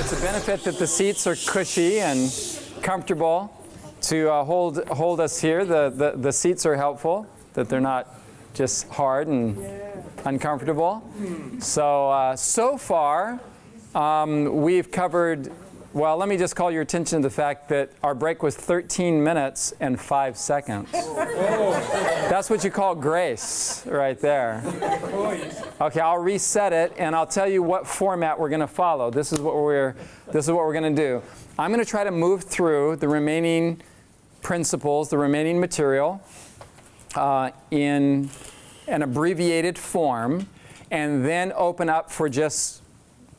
It's a benefit that the seats are cushy and comfortable to hold us here. The seats are helpful, that they're not just hard and uncomfortable. So far, we've covered, well, let me just call your attention to the fact that our break was 13 minutes and 5 seconds. That's what you call grace right there. Okay, I'll reset it and I'll tell you what format we're going to follow. This is what we're going to do. I'm going to try to move through the remaining principles, the remaining material in an abbreviated form, and then open up for just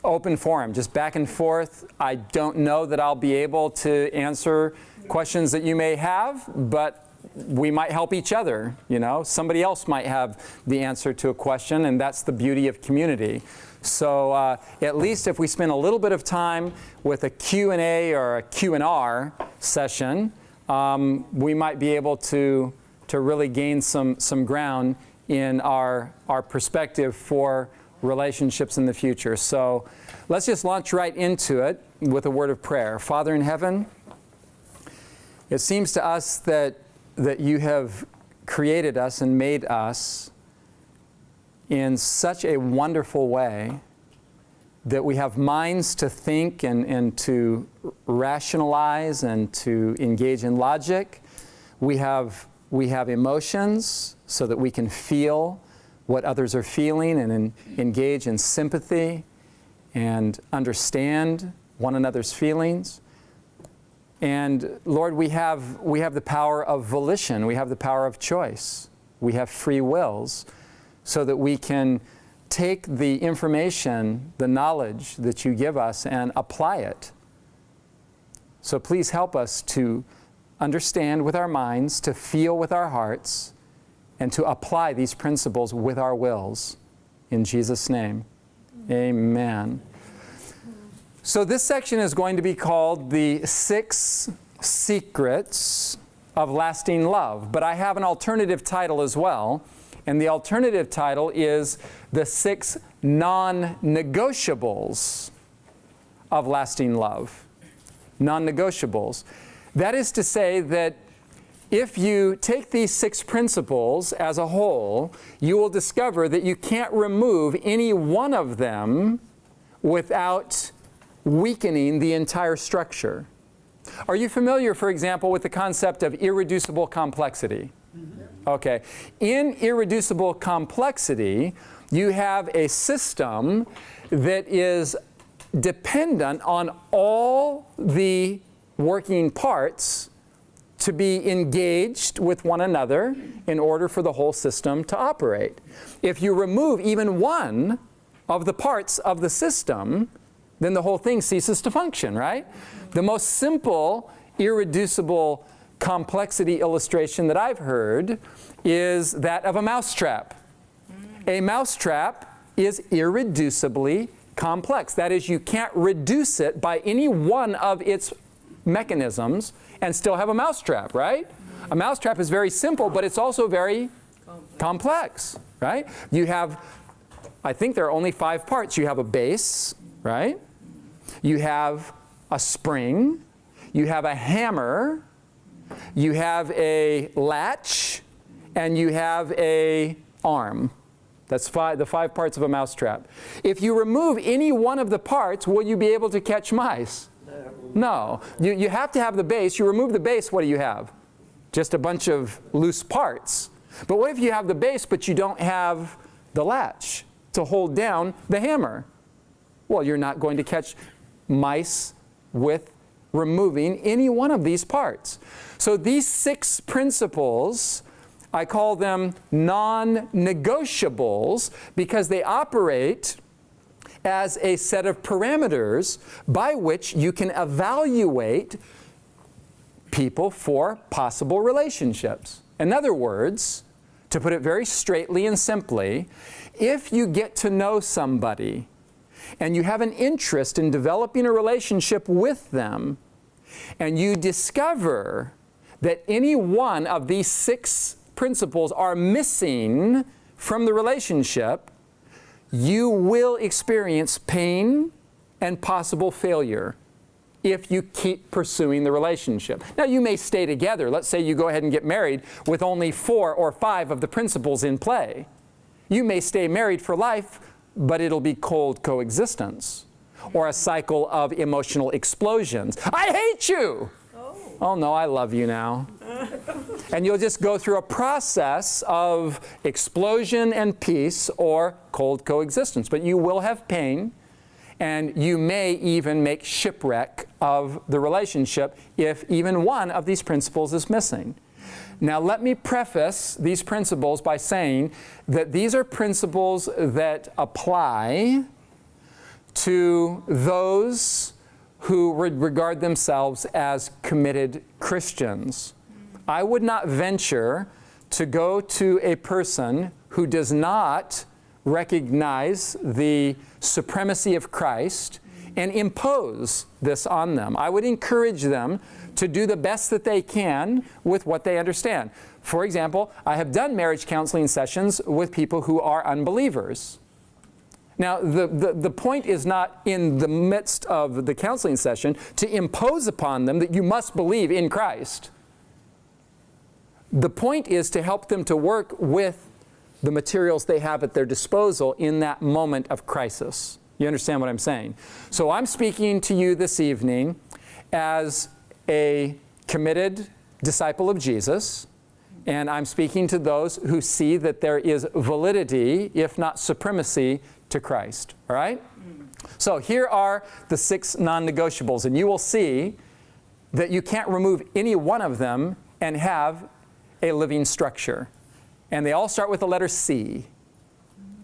open forum, just back and forth. I don't know that I'll be able to answer questions that you may have, but we might help each other, you know. Somebody else might have the answer to a question, and that's the beauty of community. So at least if we spend a little bit of time with a Q&A or a Q&R session, we might be able to really gain some ground in our perspective for relationships in the future. So let's just launch right into it with a word of prayer. Father in heaven, it seems to us that you have created us and made us in such a wonderful way that we have minds to think and to rationalize and to engage in logic. We have emotions so that we can feel what others are feeling and engage in sympathy and understand one another's feelings. And Lord, we have the power of volition. We have the power of choice. We have free wills so that we can take the information, the knowledge that you give us and apply it. So please help us to understand with our minds, to feel with our hearts, and to apply these principles with our wills. In Jesus' name, amen. So this section is going to be called the 6 Secrets of Lasting Love. But I have an alternative title as well. And the alternative title is the 6 non-negotiables of lasting love. Non-negotiables. That is to say that if you take these 6 principles as a whole, you will discover that you can't remove any one of them without weakening the entire structure. Are you familiar, for example, with the concept of irreducible complexity? Okay. In irreducible complexity, you have a system that is dependent on all the working parts to be engaged with one another in order for the whole system to operate. If you remove even one of the parts of the system, then the whole thing ceases to function, right? The most simple, irreducible complexity illustration that I've heard is that of a mousetrap. A mousetrap is irreducibly complex. That is, you can't reduce it by any one of its mechanisms and still have a mousetrap, right? A mousetrap is very simple, but it's also very complex, right? You have, I think there are only 5 parts. You have a base, right? You have a spring. You have a hammer. You have a latch. And you have a arm. That's the 5 parts of a mousetrap. If you remove any one of the parts, will you be able to catch mice? No. You have to have the base. You remove the base, what do you have? Just a bunch of loose parts. But what if you have the base, but you don't have the latch to hold down the hammer? Well, you're not going to catch mice with removing any one of these parts. So these 6 principles, I call them non-negotiables because they operate as a set of parameters by which you can evaluate people for possible relationships. In other words, to put it very straightly and simply, if you get to know somebody and you have an interest in developing a relationship with them, and you discover that any one of these 6 principles are missing from the relationship, you will experience pain and possible failure if you keep pursuing the relationship. Now, you may stay together. Let's say you go ahead and get married with only 4 or 5 of the principles in play. You may stay married for life, but it'll be cold coexistence or a cycle of emotional explosions. I hate you! Oh no, I love you now. And you'll just go through a process of explosion and peace or cold coexistence. But you will have pain, and you may even make shipwreck of the relationship if even one of these principles is missing. Now, let me preface these principles by saying that these are principles that apply to those who would regard themselves as committed Christians. I would not venture to go to a person who does not recognize the supremacy of Christ and impose this on them. I would encourage them to do the best that they can with what they understand. For example, I have done marriage counseling sessions with people who are unbelievers. Now, the point is not in the midst of the counseling session to impose upon them that you must believe in Christ. The point is to help them to work with the materials they have at their disposal in that moment of crisis. You understand what I'm saying? So I'm speaking to you this evening as a committed disciple of Jesus, and I'm speaking to those who see that there is validity, if not supremacy, to Christ. All right? So here are the 6 non-negotiables, and you will see that you can't remove any one of them and have a living structure. And they all start with the letter C.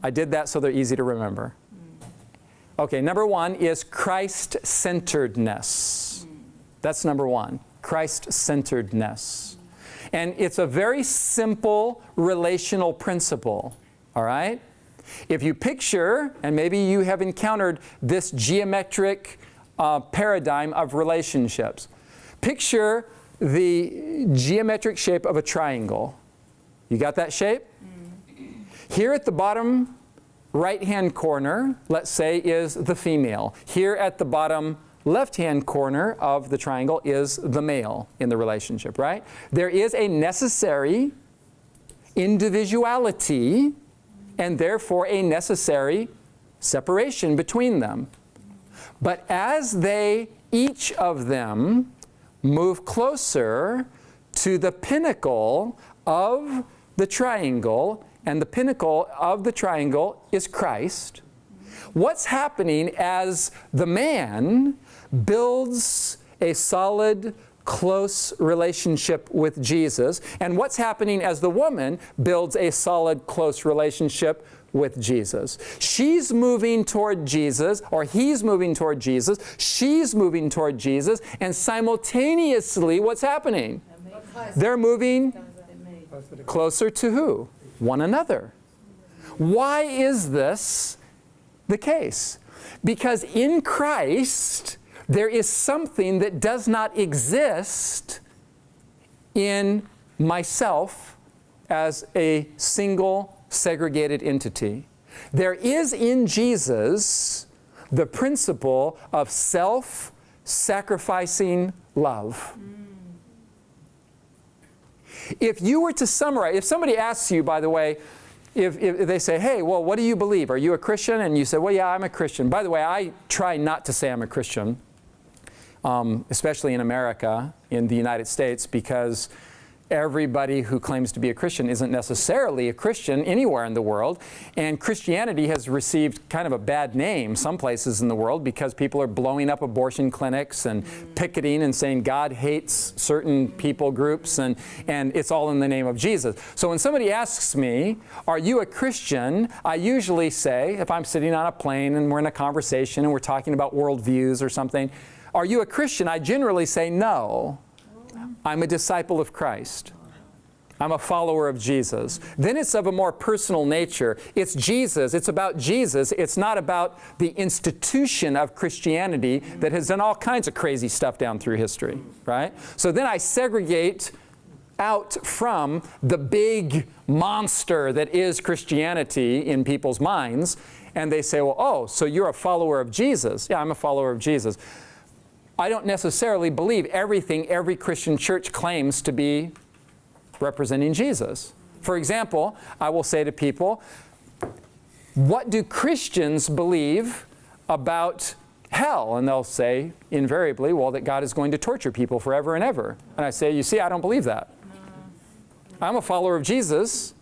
I did that so they're easy to remember. Okay, number 1 is Christ-centeredness. That's number 1, Christ-centeredness. And it's a very simple relational principle, all right? If you picture, and maybe you have encountered this geometric paradigm of relationships. Picture the geometric shape of a triangle. You got that shape? Here at the bottom right-hand corner, let's say, is the female. Here at the bottom left-hand corner of the triangle is the male in the relationship, right? There is a necessary individuality and therefore a necessary separation between them. But as they, each of them, move closer to the pinnacle of the triangle, and the pinnacle of the triangle is Christ, what's happening as the man builds a solid, close relationship with Jesus, and what's happening as the woman builds a solid, close relationship with Jesus. She's moving toward Jesus, or he's moving toward Jesus, she's moving toward Jesus, and simultaneously, what's happening? They're moving closer to who? One another. Why is this the case? Because in Christ, there is something that does not exist in myself as a single, segregated entity. There is in Jesus the principle of self-sacrificing love. If you were to summarize, if somebody asks you, by the way, if they say, hey, well, what do you believe? Are you a Christian? And you say, well, yeah, I'm a Christian. By the way, I try not to say I'm a Christian, especially in America, in the United States, because everybody who claims to be a Christian isn't necessarily a Christian anywhere in the world. And Christianity has received kind of a bad name some places in the world because people are blowing up abortion clinics and picketing and saying God hates certain people groups, and it's all in the name of Jesus. So when somebody asks me, are you a Christian? I usually say, if I'm sitting on a plane and we're in a conversation and we're talking about worldviews or something, are you a Christian? I generally say no. I'm a disciple of Christ. I'm a follower of Jesus. Then it's of a more personal nature. It's Jesus. It's about Jesus. It's not about the institution of Christianity that has done all kinds of crazy stuff down through history, right? So then I segregate out from the big monster that is Christianity in people's minds, and they say, well, oh, so you're a follower of Jesus. Yeah, I'm a follower of Jesus. I don't necessarily believe everything every Christian church claims to be representing Jesus. For example, I will say to people, what do Christians believe about hell? And they'll say invariably, well, that God is going to torture people forever and ever. And I say, you see, I don't believe that. I'm a follower of Jesus.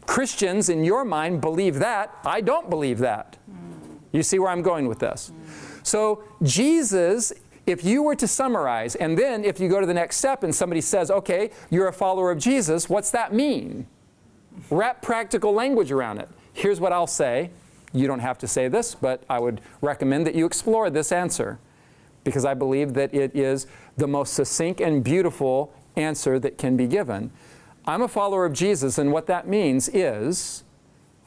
Christians in your mind believe that. I don't believe that. You see where I'm going with this? So Jesus, if you were to summarize, and then if you go to the next step and somebody says, okay, you're a follower of Jesus, what's that mean? Wrap practical language around it. Here's what I'll say. You don't have to say this, but I would recommend that you explore this answer, because I believe that it is the most succinct and beautiful answer that can be given. I'm a follower of Jesus, and what that means is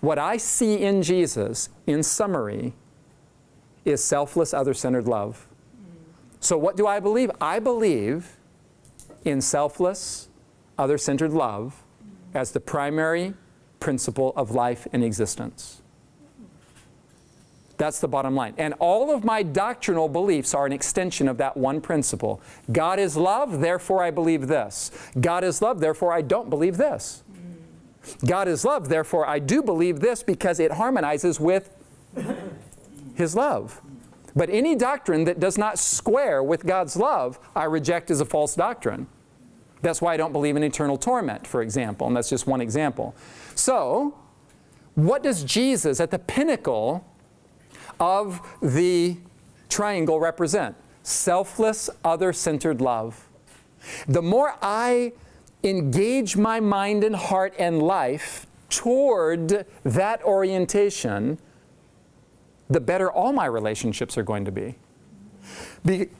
what I see in Jesus, in summary, is selfless, other-centered love. So what do I believe? I believe in selfless, other-centered love as the primary principle of life and existence. That's the bottom line. And all of my doctrinal beliefs are an extension of that one principle. God is love, therefore I believe this. God is love, therefore I don't believe this. God is love, therefore I do believe this because it harmonizes with His love. But any doctrine that does not square with God's love, I reject as a false doctrine. That's why I don't believe in eternal torment, for example, and that's just one example. So, what does Jesus at the pinnacle of the triangle represent? Selfless, other-centered love. The more I engage my mind and heart and life toward that orientation, the better all my relationships are going to be.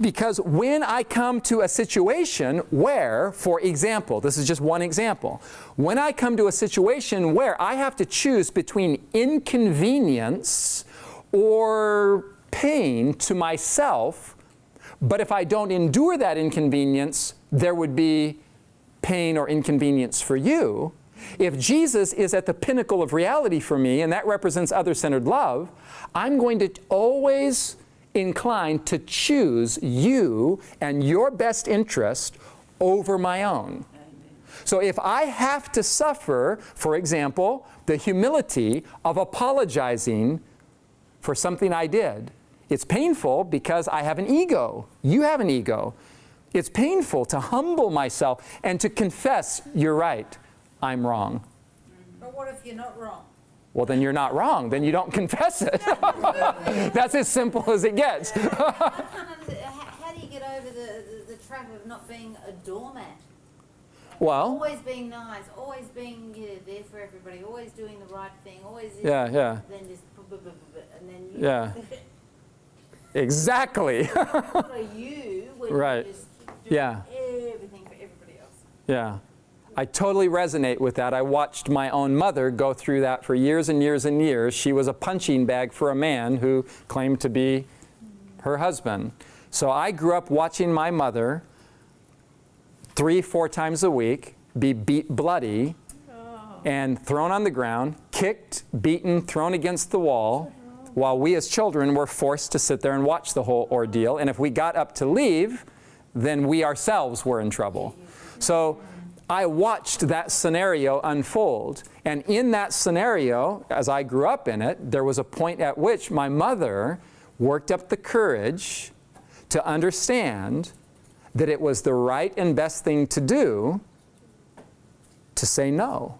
Because when I come to a situation where, for example, this is just one example, when I come to a situation where I have to choose between inconvenience or pain to myself, but if I don't endure that inconvenience, there would be pain or inconvenience for you. If Jesus is at the pinnacle of reality for me, and that represents other-centered love, I'm going to always incline to choose you and your best interest over my own. So if I have to suffer, for example, the humility of apologizing for something I did, it's painful because I have an ego. You have an ego. It's painful to humble myself and to confess, you're right, I'm wrong. But what if you're not wrong? Well, then you're not wrong. Then you don't confess it. That's as simple as it gets. I can't understand. How do you get over the trap of not being a doormat? Well, always being nice, always being there for everybody, always doing the right thing, always. Yeah. Then just and then you. Yeah. Exactly. What are you when Right. you just do Yeah. everything for everybody else? Yeah. I totally resonate with that. I watched my own mother go through that for years and years and years. She was a punching bag for a man who claimed to be her husband. So I grew up watching my mother 3-4 times a week be beat bloody and thrown on the ground, kicked, beaten, thrown against the wall, while we as children were forced to sit there and watch the whole ordeal. And if we got up to leave, then we ourselves were in trouble. So I watched that scenario unfold. And in that scenario, as I grew up in it, there was a point at which my mother worked up the courage to understand that it was the right and best thing to do to say no.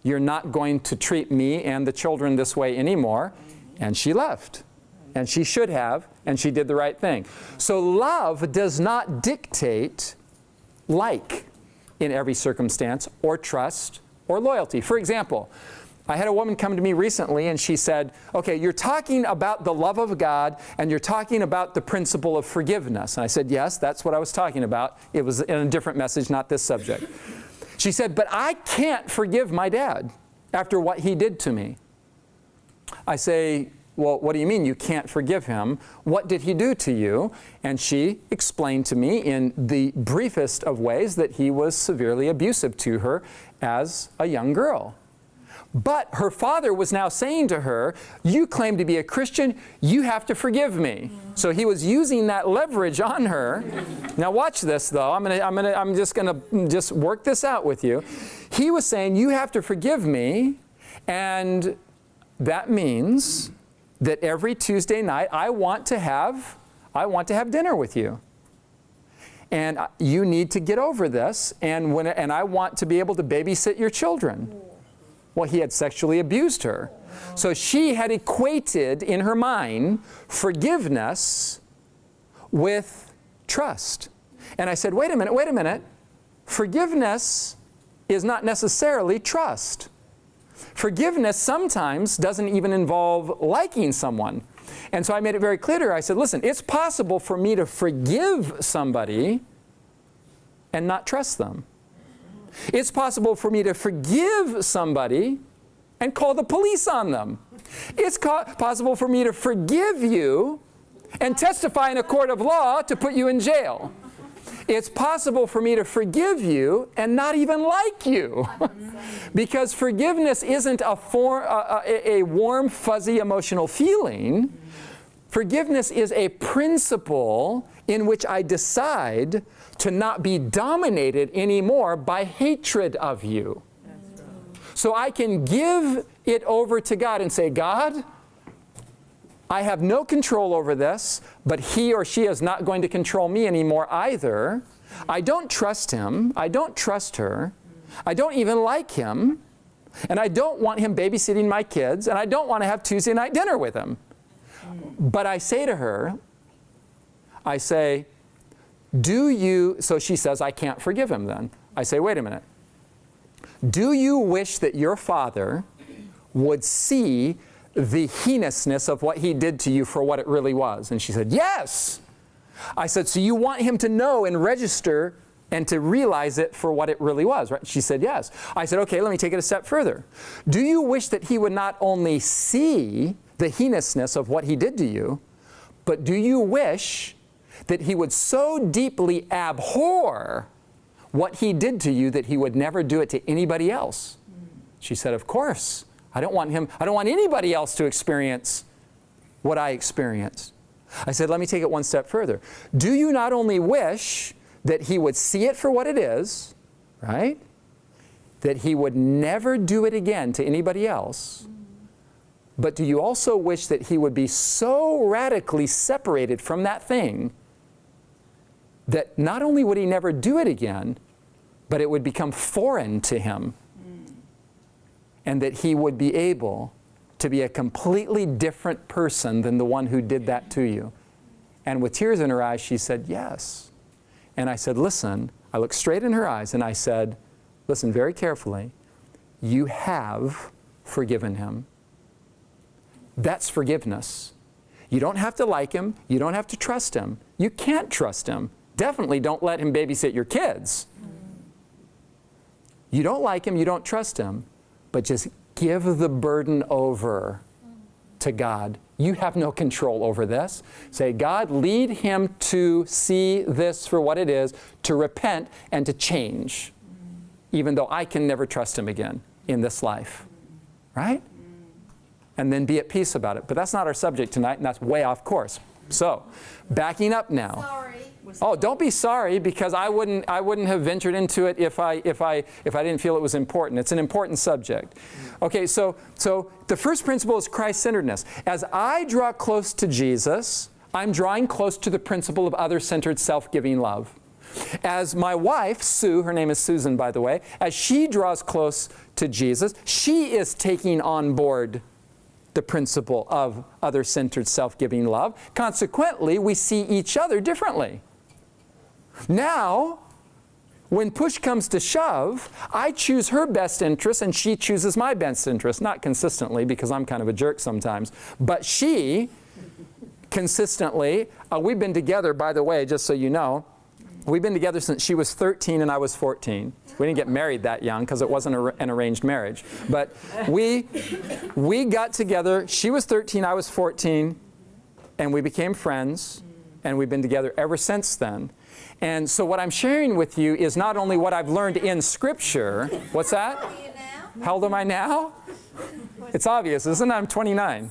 You're not going to treat me and the children this way anymore. And she left. And she should have, and she did the right thing. So love does not dictate like in every circumstance, or trust, or loyalty. For example, I had a woman come to me recently and she said, okay, you're talking about the love of God and you're talking about the principle of forgiveness. And I said, yes, that's what I was talking about. It was in a different message, not this subject. She said, but I can't forgive my dad after what he did to me. I say, well, what do you mean you can't forgive him? What did he do to you? And she explained to me in the briefest of ways that he was severely abusive to her as a young girl. But her father was now saying to her, you claim to be a Christian, you have to forgive me. So he was using that leverage on her. Now watch this though, I'm just gonna work this out with you. He was saying, you have to forgive me, and that means that every Tuesday night I want to have dinner with you. And you need to get over this, and I want to be able to babysit your children. Well, he had sexually abused her. So she had equated in her mind forgiveness with trust. And I said, wait a minute. Forgiveness is not necessarily trust. Forgiveness sometimes doesn't even involve liking someone. And so I made it very clear to her. I said, listen, it's possible for me to forgive somebody and not trust them. It's possible for me to forgive somebody and call the police on them. It's possible for me to forgive you and testify in a court of law to put you in jail. It's possible for me to forgive you and not even like you. Because forgiveness isn't a warm, fuzzy emotional feeling. Forgiveness is a principle in which I decide to not be dominated anymore by hatred of you. So I can give it over to God and say, God, I have no control over this, but he or she is not going to control me anymore either. I don't trust him. I don't trust her. I don't even like him. And I don't want him babysitting my kids. And I don't want to have Tuesday night dinner with him. But I say to her, I say, so she says, I can't forgive him then. I say, wait a minute. Do you wish that your father would see the heinousness of what he did to you for what it really was? And she said, yes. I said, so you want him to know and register and to realize it for what it really was, right? She said, yes. I said, okay, let me take it a step further. Do you wish that he would not only see the heinousness of what he did to you, but do you wish that he would so deeply abhor what he did to you that he would never do it to anybody else? She said, of course. I don't want anybody else to experience what I experienced. I said, let me take it one step further. Do you not only wish that he would see it for what it is, right? That he would never do it again to anybody else, but do you also wish that he would be so radically separated from that thing that not only would he never do it again, but it would become foreign to him, and that he would be able to be a completely different person than the one who did that to you? And with tears in her eyes, she said, yes. And I said, listen, I looked straight in her eyes and I said, listen very carefully, you have forgiven him. That's forgiveness. You don't have to like him. You don't have to trust him. You can't trust him. Definitely don't let him babysit your kids. You don't like him. You don't trust him. But just give the burden over to God. You have no control over this. Say, God, lead him to see this for what it is, to repent and to change, even though I can never trust him again in this life. Right? And then be at peace about it. But that's not our subject tonight, and that's way off course. So, backing up now. Sorry. Oh, don't be sorry, because I wouldn't have ventured into it if I didn't feel it was important. It's an important subject. Okay, so the first principle is Christ-centeredness. As I draw close to Jesus, I'm drawing close to the principle of other-centered, self-giving love. As my wife, Sue, her name is Susan, by the way, as she draws close to Jesus, she is taking on board the principle of other-centered, self-giving love. Consequently, we see each other differently. Now, when push comes to shove, I choose her best interest and she chooses my best interest. Not consistently, because I'm kind of a jerk sometimes. But she, consistently, we've been together, by the way, just so you know, We've been together since she was 13 and I was 14. We didn't get married that young because it wasn't an arranged marriage. But we got together. She was 13, I was 14, and we became friends, and we've been together ever since then. And so what I'm sharing with you is not only what I've learned in Scripture. What's that? How old are you now? How old am I now? It's obvious, isn't it? I'm 29.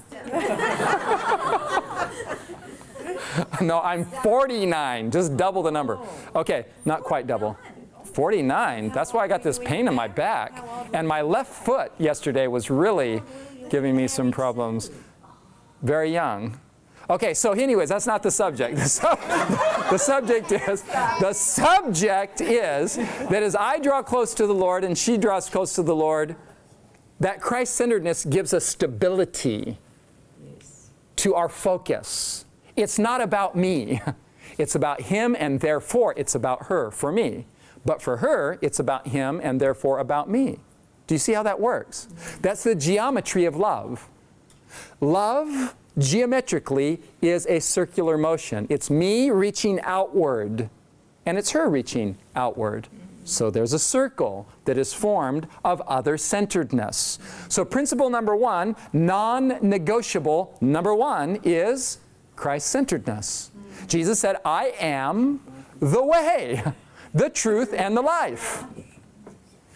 No, I'm 49. Just double the number. Okay, not quite double. 49. That's why I got this pain in my back. And my left foot yesterday was really giving me some problems. Very young. Okay, so anyways, that's not the subject. The subject is that as I draw close to the Lord and she draws close to the Lord, that Christ-centeredness gives us stability to our focus. It's not about me. It's about Him, and therefore it's about her for me. But for her, it's about Him, and therefore about me. Do you see how that works? That's the geometry of love. Love, geometrically, is a circular motion. It's me reaching outward, and it's her reaching outward. So there's a circle that is formed of other-centeredness. So principle number one, non-negotiable number one, is Christ-centeredness. Jesus said, I am the way, the truth, and the life.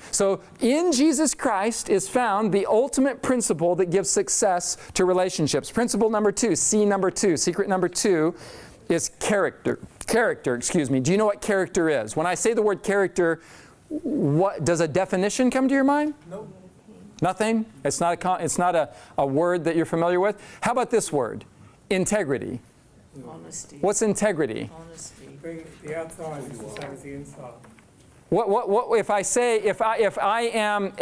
So in Jesus Christ is found the ultimate principle that gives success to relationships. Principle number two, secret number two, is character. Do you know what character is? When I say the word character, what does a definition come to your mind? No. Nothing? It's not a word that you're familiar with? How about this word? Integrity. Honesty. What's integrity? Honesty. The outside is the same as the inside. What if I say if I am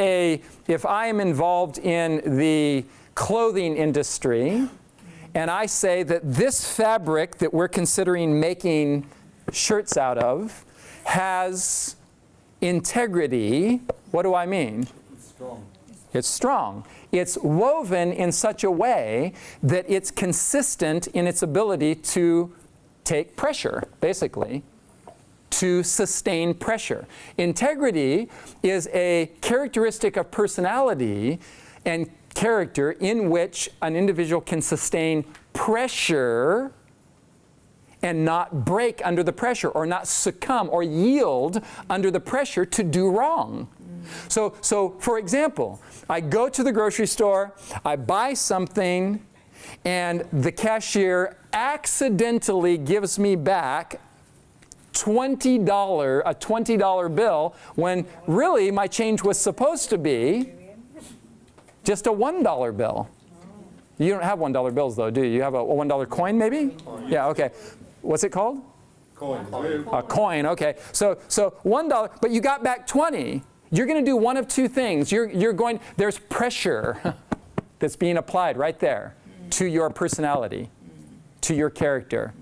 involved in the clothing industry, and I say that this fabric that we're considering making shirts out of has integrity, what do I mean? It's strong. It's strong. It's woven in such a way that it's consistent in its ability to take pressure, basically, to sustain pressure. Integrity is a characteristic of personality and character in which an individual can sustain pressure and not break under the pressure, or not succumb or yield under the pressure to do wrong. So for example, I go to the grocery store, I buy something, and the cashier accidentally gives me back a $20 bill, when really my change was supposed to be just a $1 bill. You don't have $1 bills though, do you? You have a $1 coin maybe? Yeah, okay. What's it called? Coin. A coin, okay. So $1, but you got back 20. You're going to do one of two things. There's pressure that's being applied right there to your personality, to your character.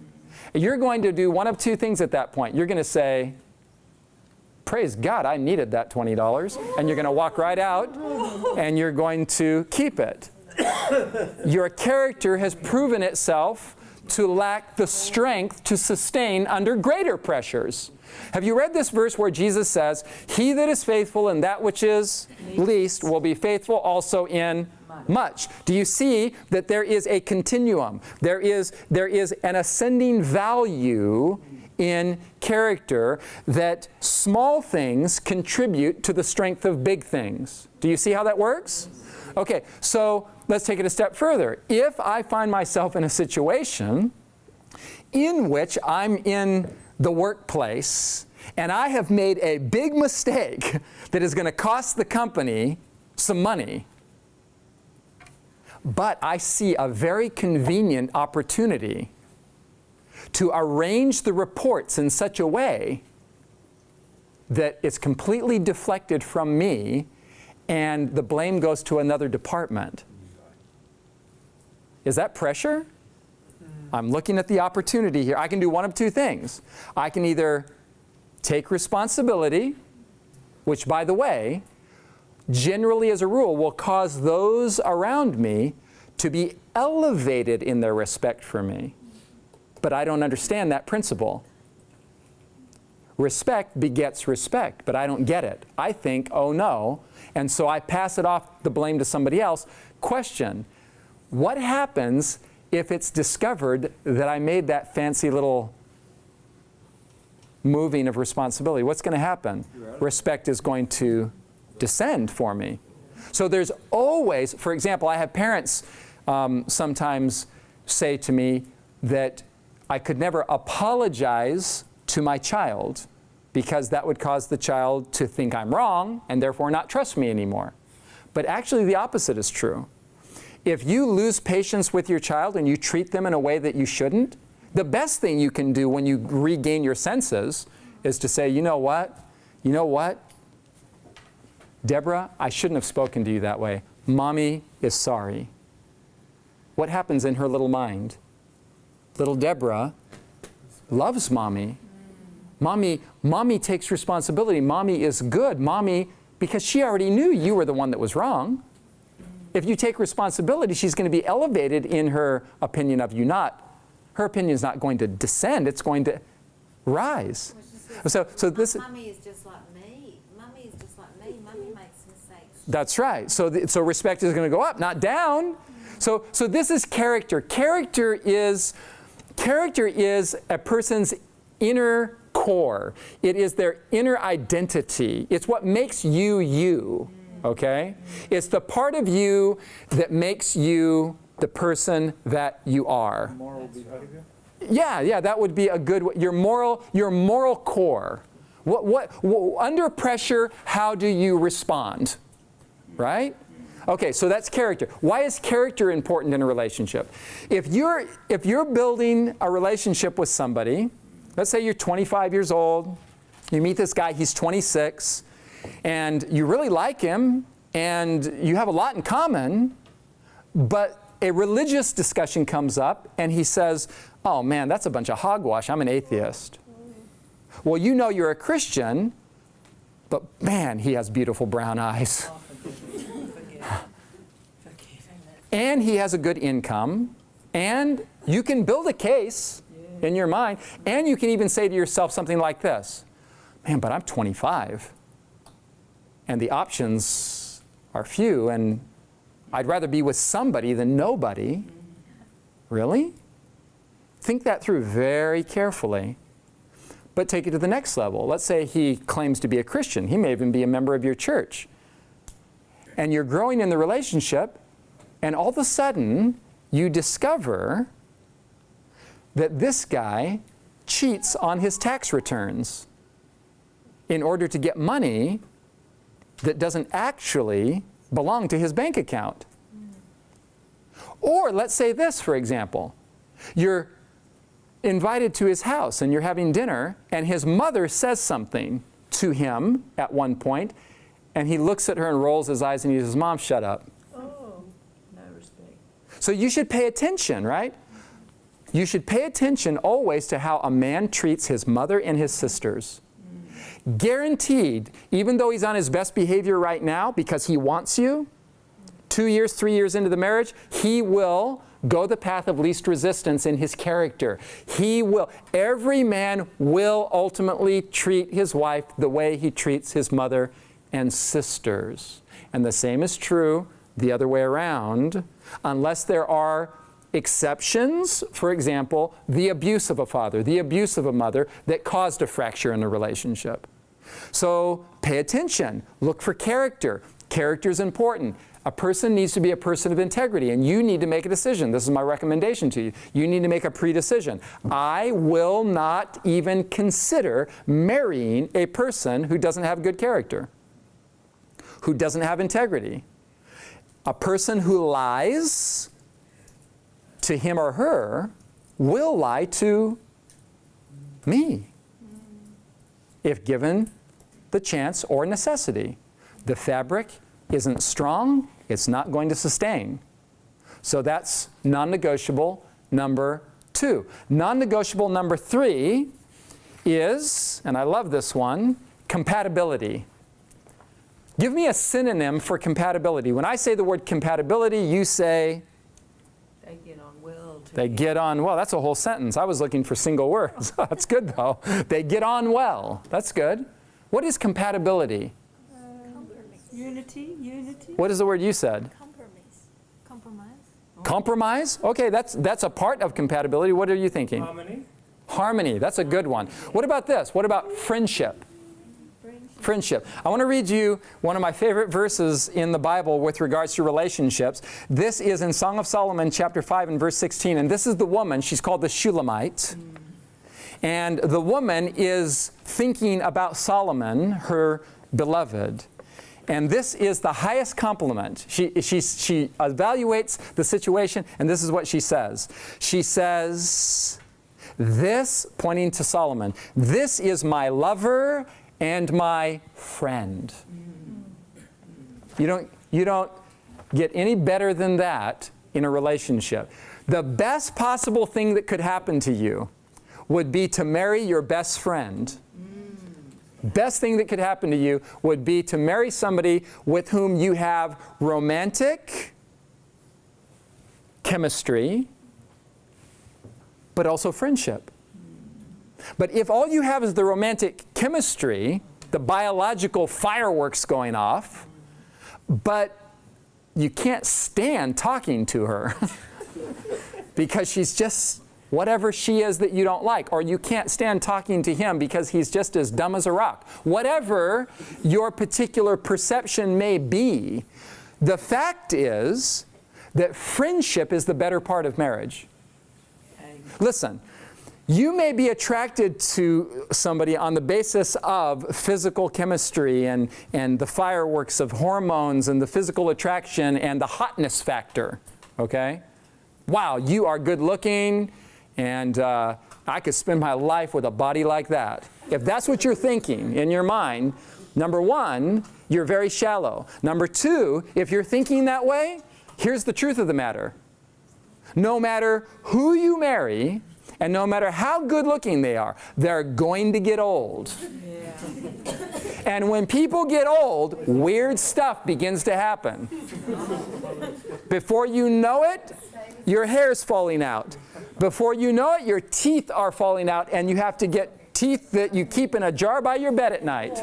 You're going to do one of two things at that point. You're going to say, praise God, I needed that $20. And you're going to walk right out and you're going to keep it. Your character has proven itself to lack the strength to sustain under greater pressures. Have you read this verse where Jesus says, he that is faithful in that which is least will be faithful also in much? Do you see that there is a continuum? There is an ascending value in character, that small things contribute to the strength of big things. Do you see how that works? Okay, so let's take it a step further. If I find myself in a situation in which I'm in the workplace and I have made a big mistake that is going to cost the company some money, but I see a very convenient opportunity to arrange the reports in such a way that it's completely deflected from me and the blame goes to another department. Is that pressure? I'm looking at the opportunity here. I can do one of two things. I can either take responsibility, which, by the way, generally as a rule will cause those around me to be elevated in their respect for me. But I don't understand that principle. respect begets respect, but I don't get it. I think, oh no, and so I pass it off the blame to somebody else. Question, what happens if it's discovered that I made that fancy little moving of responsibility? What's going to happen? Respect is going to descend for me. So there's always, for example, I have parents sometimes say to me that I could never apologize to my child because that would cause the child to think I'm wrong and therefore not trust me anymore. But actually the opposite is true. If you lose patience with your child and you treat them in a way that you shouldn't, the best thing you can do when you regain your senses is to say, you know what? You know what? Deborah, I shouldn't have spoken to you that way. Mommy is sorry. What happens in her little mind? Little Deborah loves Mommy. Mommy takes responsibility. Mommy is good. Mommy, because she already knew you were the one that was wrong. If you take responsibility, she's going to be elevated in her opinion of you. Her opinion is not going to descend. It's going to rise. So this. Mummy is just like me. Mummy is just like me. Mummy makes mistakes. That's right. So respect is going to go up, not down. So this is character. Character is a person's inner core. It is their inner identity. It's what makes you you. Okay? It's the part of you that makes you the person that you are. Moral behavior? Yeah, that would be a good, your moral core. What under pressure, how do you respond? Right? Okay, so that's character. Why is character important in a relationship? If you're building a relationship with somebody, let's say you're 25 years old, you meet this guy, he's 26, and you really like him, and you have a lot in common, but a religious discussion comes up, and he says, oh man, that's a bunch of hogwash, I'm an atheist. Well, you know you're a Christian, but man, he has beautiful brown eyes. And he has a good income, and you can build a case in your mind, and you can even say to yourself something like this, man, but I'm 25, and the options are few, and I'd rather be with somebody than nobody. Really? Think that through very carefully. But take it to the next level. Let's say he claims to be a Christian. He may even be a member of your church. And you're growing in the relationship, and all of a sudden, you discover that this guy cheats on his tax returns in order to get money that doesn't actually belong to his bank account. Or let's say this, for example. You're invited to his house and you're having dinner, and his mother says something to him at one point, and he looks at her and rolls his eyes and he says, Mom, shut up. Oh, no respect. So you should pay attention, right? You should pay attention always to how a man treats his mother and his sisters. Guaranteed, even though he's on his best behavior right now because he wants you, 2 years, 3 years into the marriage, he will go the path of least resistance in his character. He will. Every man will ultimately treat his wife the way he treats his mother and sisters. And the same is true the other way around, unless there are exceptions. For example, the abuse of a father, the abuse of a mother that caused a fracture in a relationship. So pay attention. Look for character. Character is important. A person needs to be a person of integrity, and you need to make a decision. This is my recommendation to you. You need to make a pre-decision. I will not even consider marrying a person who doesn't have good character, who doesn't have integrity. A person who lies to him or her will lie to me if given the chance or necessity. The fabric isn't strong, it's not going to sustain. So that's non-negotiable number 2. Non-negotiable number 3 is, and I love this one, compatibility. Give me a synonym for compatibility. When I say the word compatibility, you say? They get on well They get on well. That's a whole sentence. I was looking for single words. That's good, though. They get on well. That's good. What is compatibility? Unity. What is the word you said? Compromise. Compromise? Okay, that's a part of compatibility. What are you thinking? Harmony. Harmony. That's a good one. What about this? What about friendship? Friendship. I want to read you one of my favorite verses in the Bible with regards to relationships. This is in Song of Solomon, chapter 5 and verse 16. And this is the woman. She's called the Shulamite. And the woman is thinking about Solomon, her beloved. And this is the highest compliment. She evaluates the situation, and this is what she says. She says, this, pointing to Solomon, this is my lover and my friend. You don't get any better than that in a relationship. The best possible thing that could happen to you would be to marry your best friend. Best thing that could happen to you would be to marry somebody with whom you have romantic chemistry, but also friendship. But if all you have is the romantic chemistry, the biological fireworks going off, but you can't stand talking to her because she's just whatever she is that you don't like, or you can't stand talking to him because he's just as dumb as a rock. Whatever your particular perception may be, the fact is that friendship is the better part of marriage. Listen, you may be attracted to somebody on the basis of physical chemistry and the fireworks of hormones and the physical attraction and the hotness factor, okay? Wow, you are good looking, and I could spend my life with a body like that. If that's what you're thinking in your mind, number one, you're very shallow. Number two, if you're thinking that way, here's the truth of the matter. No matter who you marry, and no matter how good looking they are, they're going to get old. Yeah. And when people get old, weird stuff begins to happen. Before you know it, your hair's falling out. Before you know it, your teeth are falling out, and you have to get teeth that you keep in a jar by your bed at night.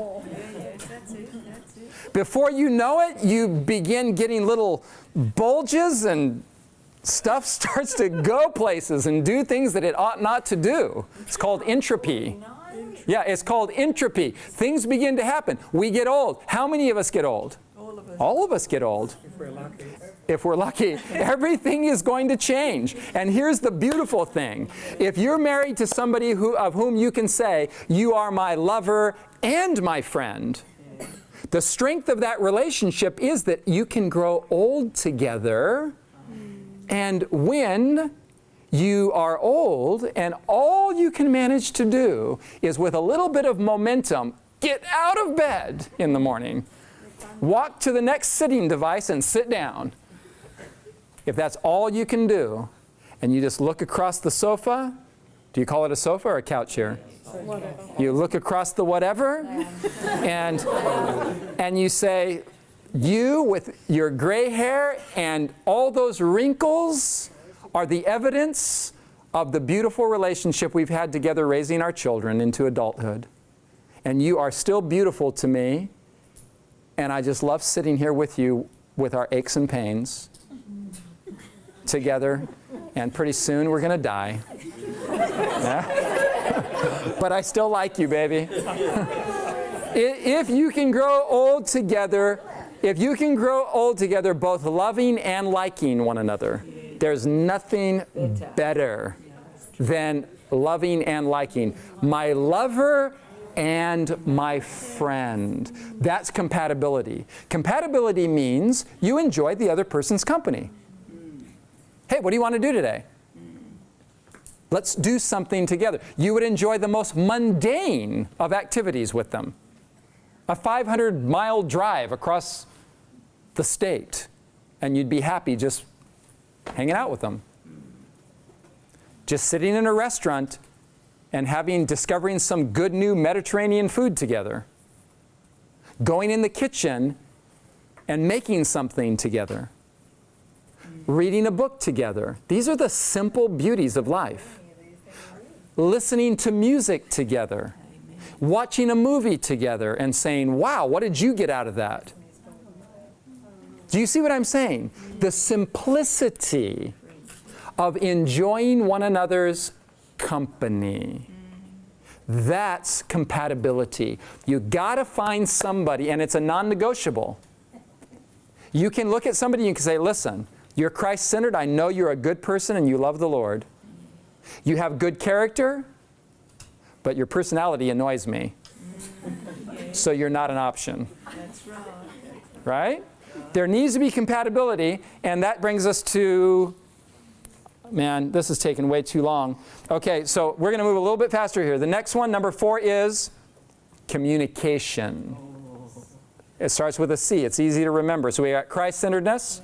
That's it. Before you know it, you begin getting little bulges, and stuff starts to go places and do things that it ought not to do. It's called entropy. Yeah, it's called entropy. Things begin to happen. We get old. How many of us get old? All of us. All of us get old. If we're lucky. If we're lucky. Everything is going to change. And here's the beautiful thing. If you're married to somebody of whom you can say, you are my lover and my friend, the strength of that relationship is that you can grow old together. And when you are old and all you can manage to do is with a little bit of momentum, get out of bed in the morning, walk to the next sitting device and sit down. If that's all you can do, and you just look across the sofa, do you call it a sofa or a couch here? You look across the whatever, and you say, you with your gray hair and all those wrinkles are the evidence of the beautiful relationship we've had together raising our children into adulthood. And you are still beautiful to me, and I just love sitting here with you with our aches and pains together, and pretty soon we're going to die. Yeah? But I still like you, baby. If you can grow old together, both loving and liking one another, there's nothing better than loving and liking. My lover and my friend. That's compatibility. Compatibility means you enjoy the other person's company. Hey, what do you want to do today? Let's do something together. You would enjoy the most mundane of activities with them. A 500-mile drive across the state, and you'd be happy just hanging out with them. Just sitting in a restaurant and discovering some good new Mediterranean food together. Going in the kitchen and making something together. Reading a book together. These are the simple beauties of life. Listening to music together. Watching a movie together and saying, wow, what did you get out of that? Do you see what I'm saying? The simplicity of enjoying one another's company. That's compatibility. You got to find somebody, and it's a non-negotiable. You can look at somebody and you can say, listen, you're Christ-centered. I know you're a good person and you love the Lord. You have good character, but your personality annoys me. So you're not an option. That's right. Right? There needs to be compatibility, and that brings us to, man, this is taking way too long. Okay, so we're going to move a little bit faster here. The next one, number 4, is communication. It starts with a C. It's easy to remember. So we got Christ-centeredness.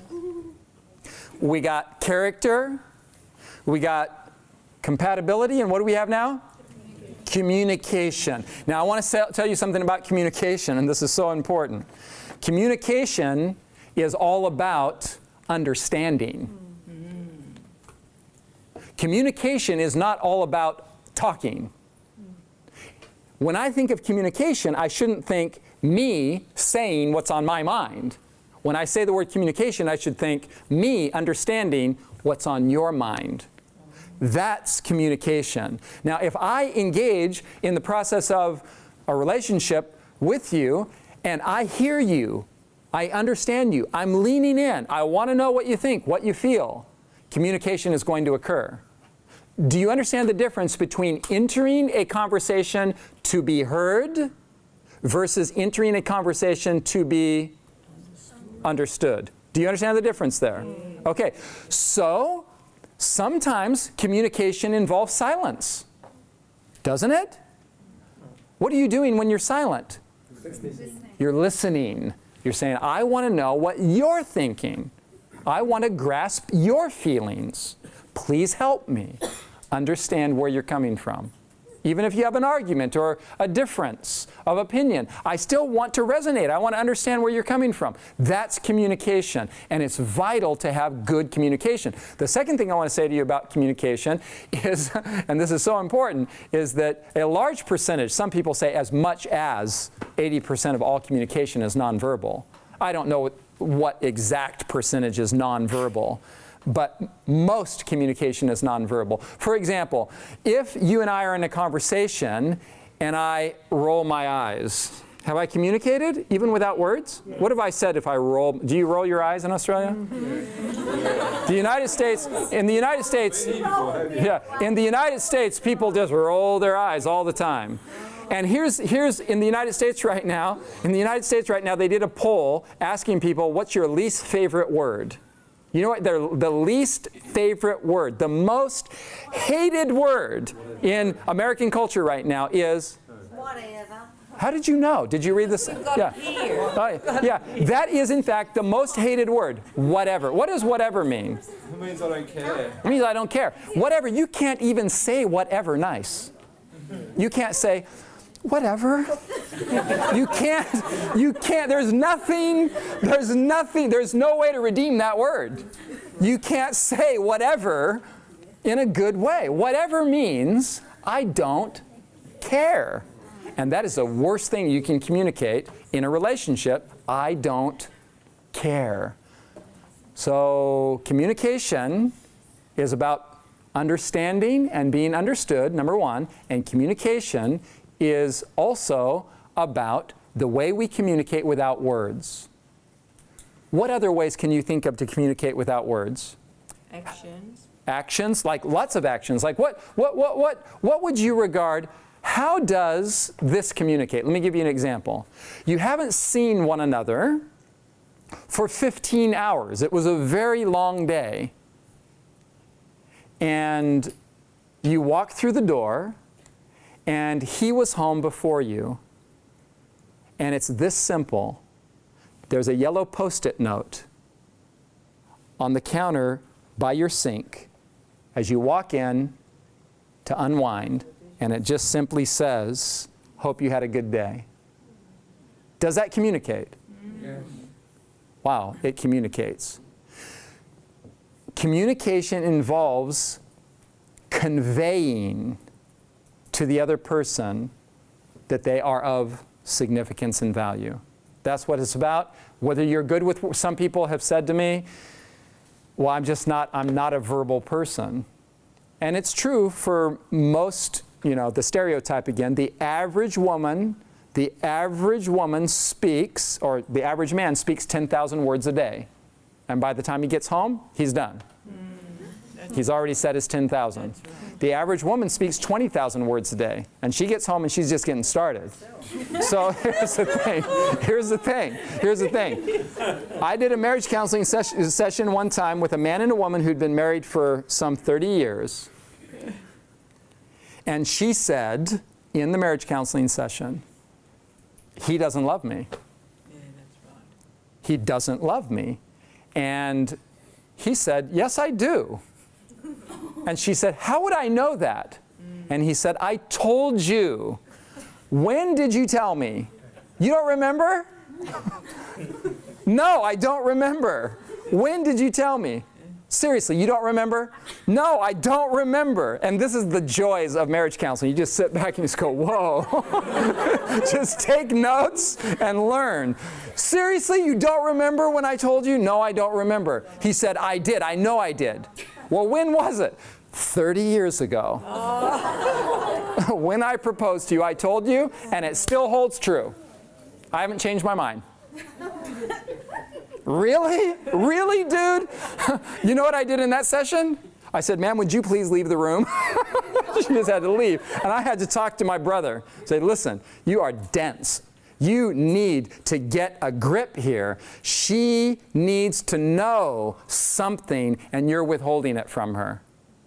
We got character. We got compatibility. And what do we have now? Communication. Now, I want to tell you something about communication, and this is so important. Communication is all about understanding. Communication is not all about talking. When I think of communication, I shouldn't think me saying what's on my mind. When I say the word communication, I should think me understanding what's on your mind. That's communication. Now, if I engage in the process of a relationship with you, and I hear you, I understand you, I'm leaning in, I want to know what you think, what you feel, communication is going to occur. Do you understand the difference between entering a conversation to be heard versus entering a conversation to be understood? Do you understand the difference there? Okay, so sometimes communication involves silence, doesn't it? What are you doing when you're silent? You're listening. You're saying, I want to know what you're thinking. I want to grasp your feelings. Please help me understand where you're coming from. Even if you have an argument or a difference of opinion, I still want to resonate. I want to understand where you're coming from. That's communication, and it's vital to have good communication. The second thing I want to say to you about communication is, and this is so important, is that a large percentage, some people say as much as 80% of all communication is nonverbal. I don't know what exact percentage is nonverbal, but most communication is nonverbal. For example, if you and I are in a conversation and I roll my eyes, have I communicated even without words? Yes. What have I said if I roll? Do you roll your eyes in Australia? The United States, in the United States, in the United States, people just roll their eyes all the time. And here's in the United States right now, they did a poll asking people, what's your least favorite word? You know what? The least favorite word, the most hated word in American culture right now is Whatever. How did you know? Did you read this? Yeah. Yeah. That is, in fact, the most hated word. Whatever. What does whatever mean? It means I don't care. It means I don't care. Whatever. You can't even say whatever nice. You can't say, whatever. You can't. There's no way to redeem that word. You can't say whatever in a good way. Whatever means I don't care. And that is the worst thing you can communicate in a relationship. I don't care. So communication is about understanding and being understood, number one, and communication is also about the way we communicate without words. What other ways can you think of to communicate without words? Actions. Actions, like lots of actions. Like what would you regard, how does this communicate? Let me give you an example. You haven't seen one another for 15 hours. It was a very long day. And you walk through the door, and he was home before you. And it's this simple. There's a yellow Post-it note on the counter by your sink as you walk in to unwind, and it just simply says, hope you had a good day. Does that communicate? Yes. Wow, it communicates. Communication involves conveying to the other person that they are of significance and value. That's what it's about. Whether you're good with, some people have said to me, well, I'm not a verbal person. And it's true for most, the stereotype again, the average woman speaks, or the average man speaks 10,000 words a day. And by the time he gets home, he's done. He's already said his 10,000. Right. The average woman speaks 20,000 words a day. And she gets home and she's just getting started. So here's the thing. I did a marriage counseling session one time with a man and a woman who'd been married for some 30 years. And she said in the marriage counseling session, he doesn't love me. Yeah, that's right. He doesn't love me. And he said, yes, I do. And she said, how would I know that? And he said, I told you. When did you tell me? You don't remember? No, I don't remember. When did you tell me? Seriously, you don't remember? No, I don't remember. And this is the joys of marriage counseling. You just sit back and just go, whoa. Just take notes and learn. Seriously, you don't remember when I told you? No, I don't remember. He said, I did. I know I did. Well, when was it? 30 years ago. Oh. When I proposed to you, I told you, and it still holds true. I haven't changed my mind. Really? Really, dude? You know what I did in that session? I said, ma'am, would you please leave the room? She just had to leave. And I had to talk to my brother. Say, listen, you are dense. You need to get a grip here. She needs to know something, and you're withholding it from her.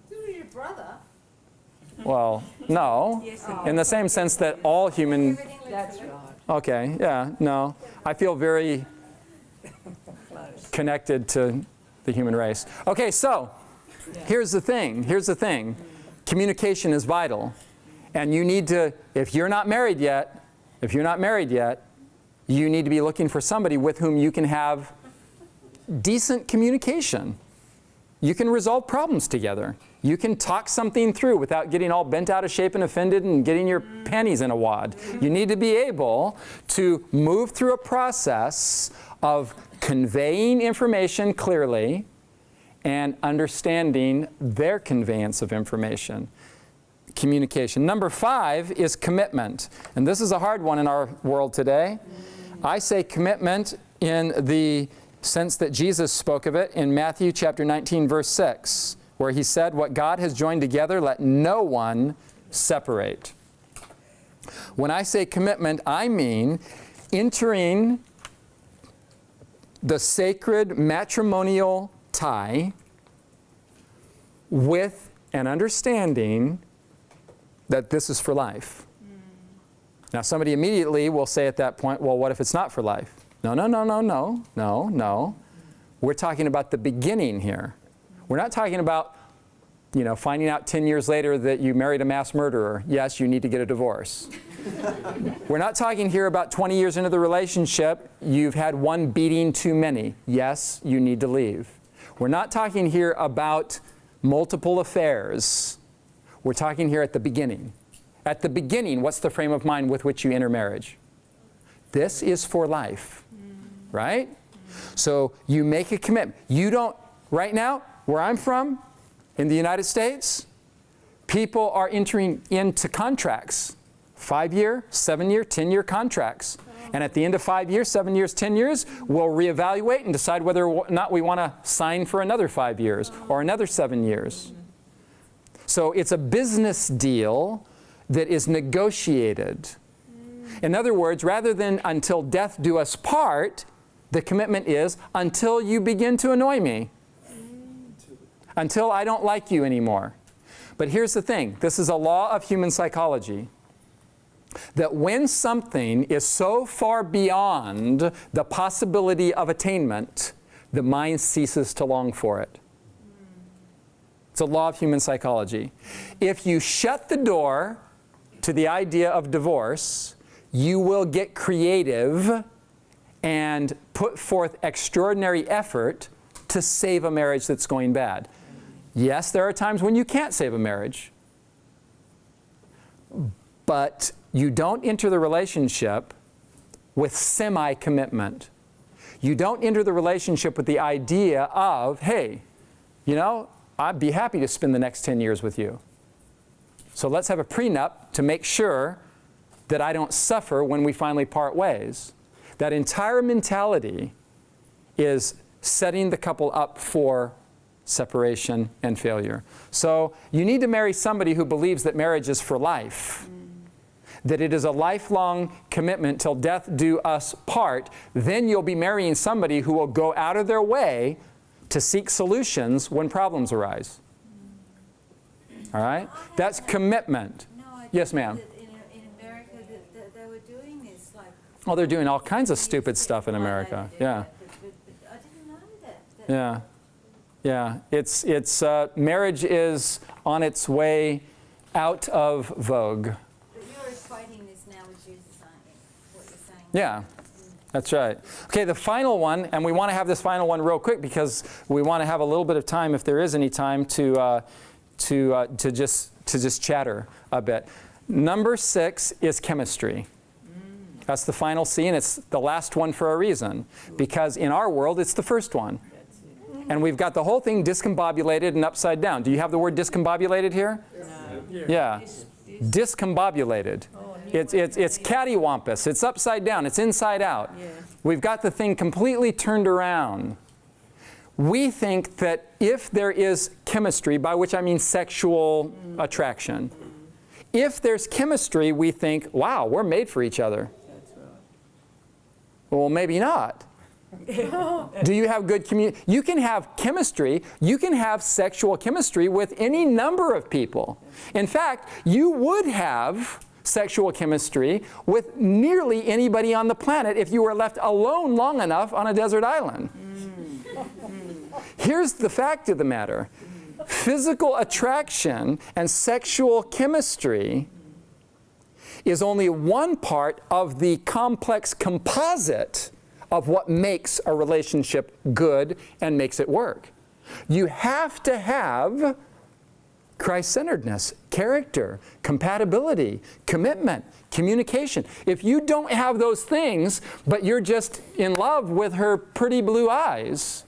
Who's your brother? Well, no. In the same sense that all human... That's right. Okay, yeah, no. I feel very connected to the human race. Okay, so here's the thing. Communication is vital. And you need to, if you're not married yet, you need to be looking for somebody with whom you can have decent communication. You can resolve problems together. You can talk something through without getting all bent out of shape and offended and getting your panties in a wad. You need to be able to move through a process of conveying information clearly and understanding their conveyance of information. Communication. Number 5 is commitment. And this is a hard one in our world today. I say commitment in the sense that Jesus spoke of it in Matthew chapter 19, verse 6, where he said, what God has joined together, let no one separate. When I say commitment, I mean entering the sacred matrimonial tie with an understanding that this is for life. Now, somebody immediately will say at that point, well, what if it's not for life? No. We're talking about the beginning here. We're not talking about, finding out 10 years later that you married a mass murderer. Yes, you need to get a divorce. We're not talking here about 20 years into the relationship, you've had one beating too many. Yes, you need to leave. We're not talking here about multiple affairs. We're talking here at the beginning. At the beginning, what's the frame of mind with which you enter marriage? This is for life, right? So you make a commitment. You don't, right now, where I'm from, in the United States, people are entering into contracts. 5-year, 7-year, 10-year contracts. And at the end of 5 years, 7 years, 10 years, we'll reevaluate and decide whether or not we want to sign for another 5 years or another 7 years. So it's a business deal that is negotiated. In other words, rather than until death do us part, the commitment is until you begin to annoy me. Until I don't like you anymore. But here's the thing. This is a law of human psychology. That when something is so far beyond the possibility of attainment, the mind ceases to long for it. It's a law of human psychology. If you shut the door to the idea of divorce, you will get creative and put forth extraordinary effort to save a marriage that's going bad. Yes, there are times when you can't save a marriage. But you don't enter the relationship with semi-commitment. You don't enter the relationship with the idea of, hey, you know, I'd be happy to spend the next 10 years with you. So let's have a prenup to make sure that I don't suffer when we finally part ways. That entire mentality is setting the couple up for separation and failure. So you need to marry somebody who believes that marriage is for life. That it is a lifelong commitment till death do us part. Then you'll be marrying somebody who will go out of their way to seek solutions when problems arise. All right? That's commitment. No idea Yes, ma'am. that in America that they were doing this, like... Oh, they're doing all kinds of stupid stuff in America. Yeah. But I didn't know that. Yeah. Yeah. It's marriage is on its way out of vogue. But you're equating this now with Jesus, aren't you? What you're saying. Yeah. That's right. Okay, the final one, and we want to have this final one real quick because we want to have a little bit of time, if there is any time, to just chatter a bit. Number 6 is chemistry. That's the final C, and it's the last one for a reason. Because in our world, it's the first one. And we've got the whole thing discombobulated and upside down. Do you have the word discombobulated here? No. Yeah. Discombobulated. It's cattywampus. It's upside down. It's inside out. Yeah. We've got the thing completely turned around. We think that if there is chemistry, by which I mean sexual attraction, if there's chemistry, we think, wow, we're made for each other. That's right. Well, maybe not. Do you have good communication? You can have chemistry, you can have sexual chemistry with any number of people. In fact, you would have sexual chemistry with nearly anybody on the planet if you were left alone long enough on a desert island. Here's the fact of the matter. Physical attraction and sexual chemistry is only one part of the complex composite of what makes a relationship good and makes it work. You have to have Christ-centeredness, character, compatibility, commitment, communication. If you don't have those things, but you're just in love with her pretty blue eyes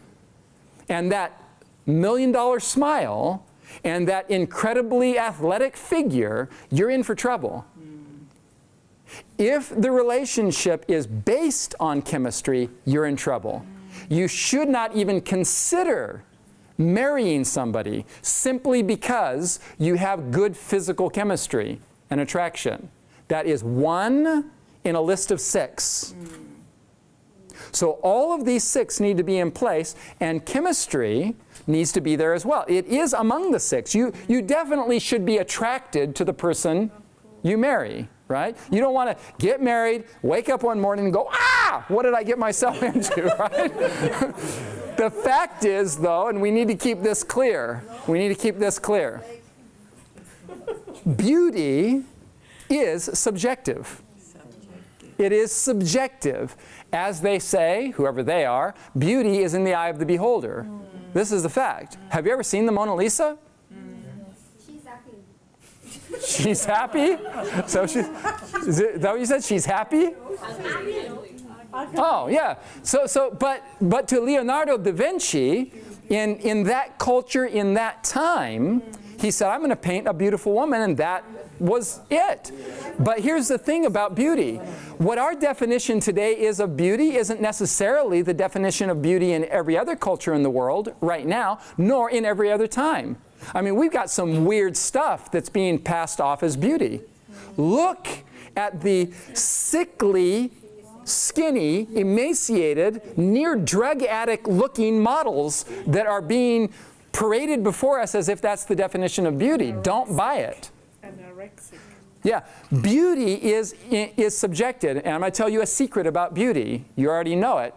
and that $1 million smile and that incredibly athletic figure, you're in for trouble. If the relationship is based on chemistry, you're in trouble. You should not even consider marrying somebody simply because you have good physical chemistry and attraction. That is 1 in a list of 6. So all of these 6 need to be in place, and chemistry needs to be there as well. It is among the 6. You definitely should be attracted to the person you marry. Right? You don't want to get married, wake up one morning and go, ah, what did I get myself into, right? The fact is, though, and we need to keep this clear, beauty is subjective. It is subjective. As they say, whoever they are, beauty is in the eye of the beholder. This is the fact. Have you ever seen the Mona Lisa? She's happy? So is that what you said? She's happy? Oh, yeah. But to Leonardo da Vinci, in that culture, in that time, he said, I'm going to paint a beautiful woman, and that was it. But here's the thing about beauty. What our definition today is of beauty isn't necessarily the definition of beauty in every other culture in the world right now, nor in every other time. I mean, we've got some weird stuff that's being passed off as beauty. Look at the sickly, skinny, emaciated, near drug addict looking models that are being paraded before us as if that's the definition of beauty. Don't buy it. Anorexic. Yeah, beauty is subjective. And I'm going to tell you a secret about beauty. You already know it,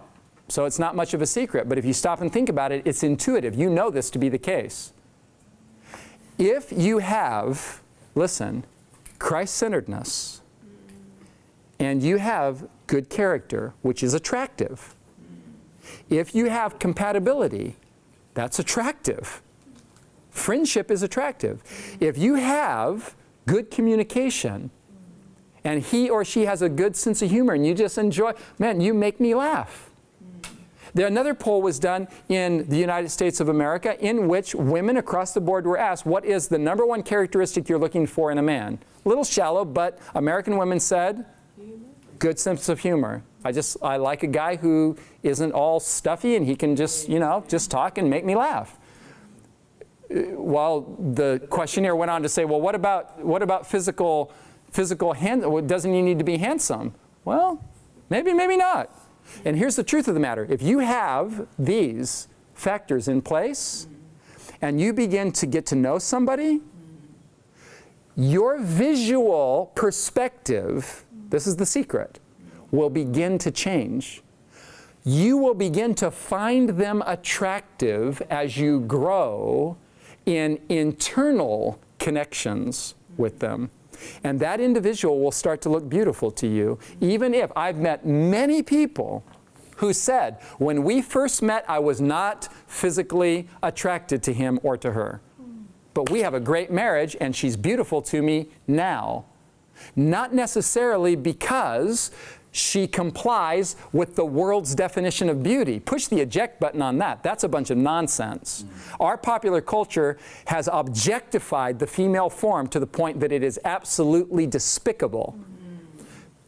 so it's not much of a secret. But if you stop and think about it, it's intuitive. You know this to be the case. If you have, listen, Christ-centeredness, and you have good character, which is attractive, if you have compatibility, That's attractive. Friendship is attractive. If you have good communication and he or she has a good sense of humor and you just enjoy, man, you make me laugh. Another poll was done in the United States of America in which women across the board were asked, what is the number one characteristic you're looking for in a man? A little shallow, but American women said, good sense of humor. I like a guy who isn't all stuffy and he can just, just talk and make me laugh. While the questionnaire went on to say, well, what about physical doesn't he need to be handsome? Well, maybe not. And here's the truth of the matter. If you have these factors in place and you begin to get to know somebody, your visual perspective, this is the secret, will begin to change. You will begin to find them attractive as you grow in internal connections with them. And that individual will start to look beautiful to you, even if I've met many people who said, when we first met, I was not physically attracted to him or to her. But we have a great marriage and she's beautiful to me now. Not necessarily because she complies with the world's definition of beauty. Push the eject button on that. That's a bunch of nonsense. Our popular culture has objectified the female form to the point that it is absolutely despicable.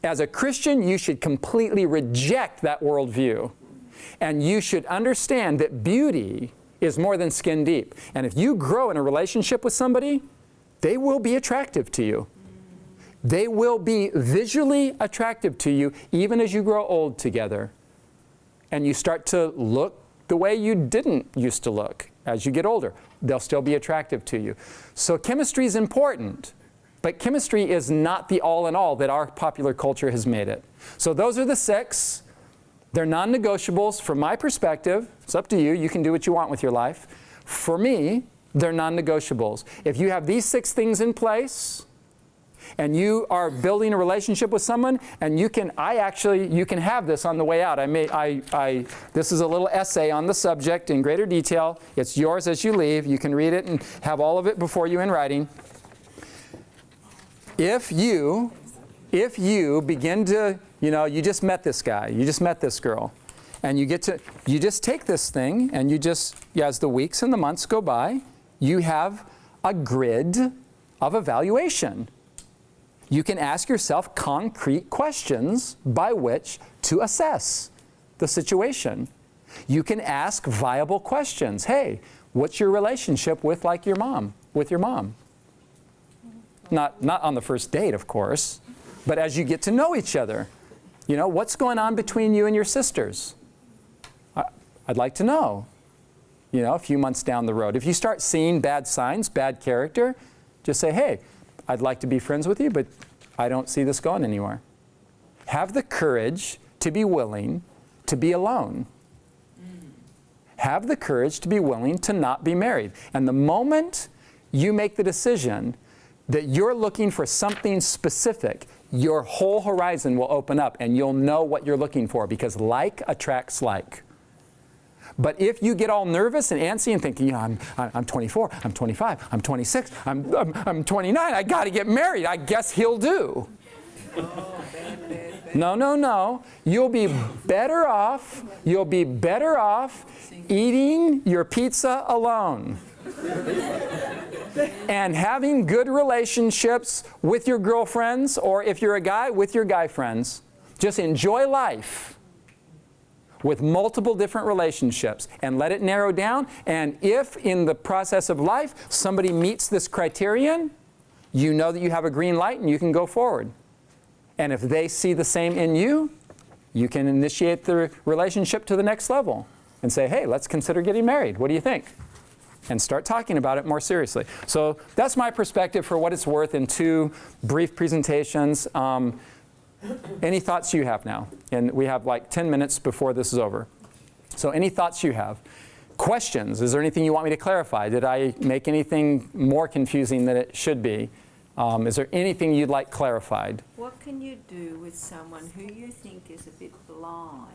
As a Christian, you should completely reject that worldview. And you should understand that beauty is more than skin deep. And if you grow in a relationship with somebody, they will be attractive to you. They will be visually attractive to you even as you grow old together. And you start to look the way you didn't used to look as you get older. They'll still be attractive to you. So chemistry is important, but chemistry is not the all in all that our popular culture has made it. So those are the 6. They're non-negotiables from my perspective. It's up to you. You can do what you want with your life. For me, they're non-negotiables. If you have these 6 things in place, and you are building a relationship with someone, and you can have this on the way out. This is a little essay on the subject in greater detail. It's yours as you leave. You can read it and have all of it before you in writing. If you begin to, you just met this guy, you just met this girl, and you just take this thing, and as the weeks and the months go by, you have a grid of evaluation. You can ask yourself concrete questions by which to assess the situation. You can ask viable questions. Hey, what's your relationship with your mom? Not on the first date, of course, but as you get to know each other. What's going on between you and your sisters? I'd like to know, a few months down the road. If you start seeing bad signs, bad character, just say, hey, I'd like to be friends with you, but I don't see this going anywhere. Have the courage to be willing to be alone. Have the courage to be willing to not be married. And the moment you make the decision that you're looking for something specific, your whole horizon will open up and you'll know what you're looking for, because like attracts like. But if you get all nervous and antsy and thinking, I'm 24, I'm 25, I'm 26, I'm 29, I got to get married, I guess he'll do. No. You'll be better off eating your pizza alone. And having good relationships with your girlfriends, or if you're a guy, with your guy friends. Just enjoy life with multiple different relationships and let it narrow down. And if in the process of life somebody meets this criterion, you know that you have a green light and you can go forward. And if they see the same in you, you can initiate the relationship to the next level and say, hey, let's consider getting married. What do you think? And start talking about it more seriously. So that's my perspective for what it's worth in 2 brief presentations. Any thoughts you have now? And we have 10 minutes before this is over. So any thoughts you have? Questions? Is there anything you want me to clarify? Did I make anything more confusing than it should be? Is there anything you'd like clarified? What can you do with someone who you think is a bit blind?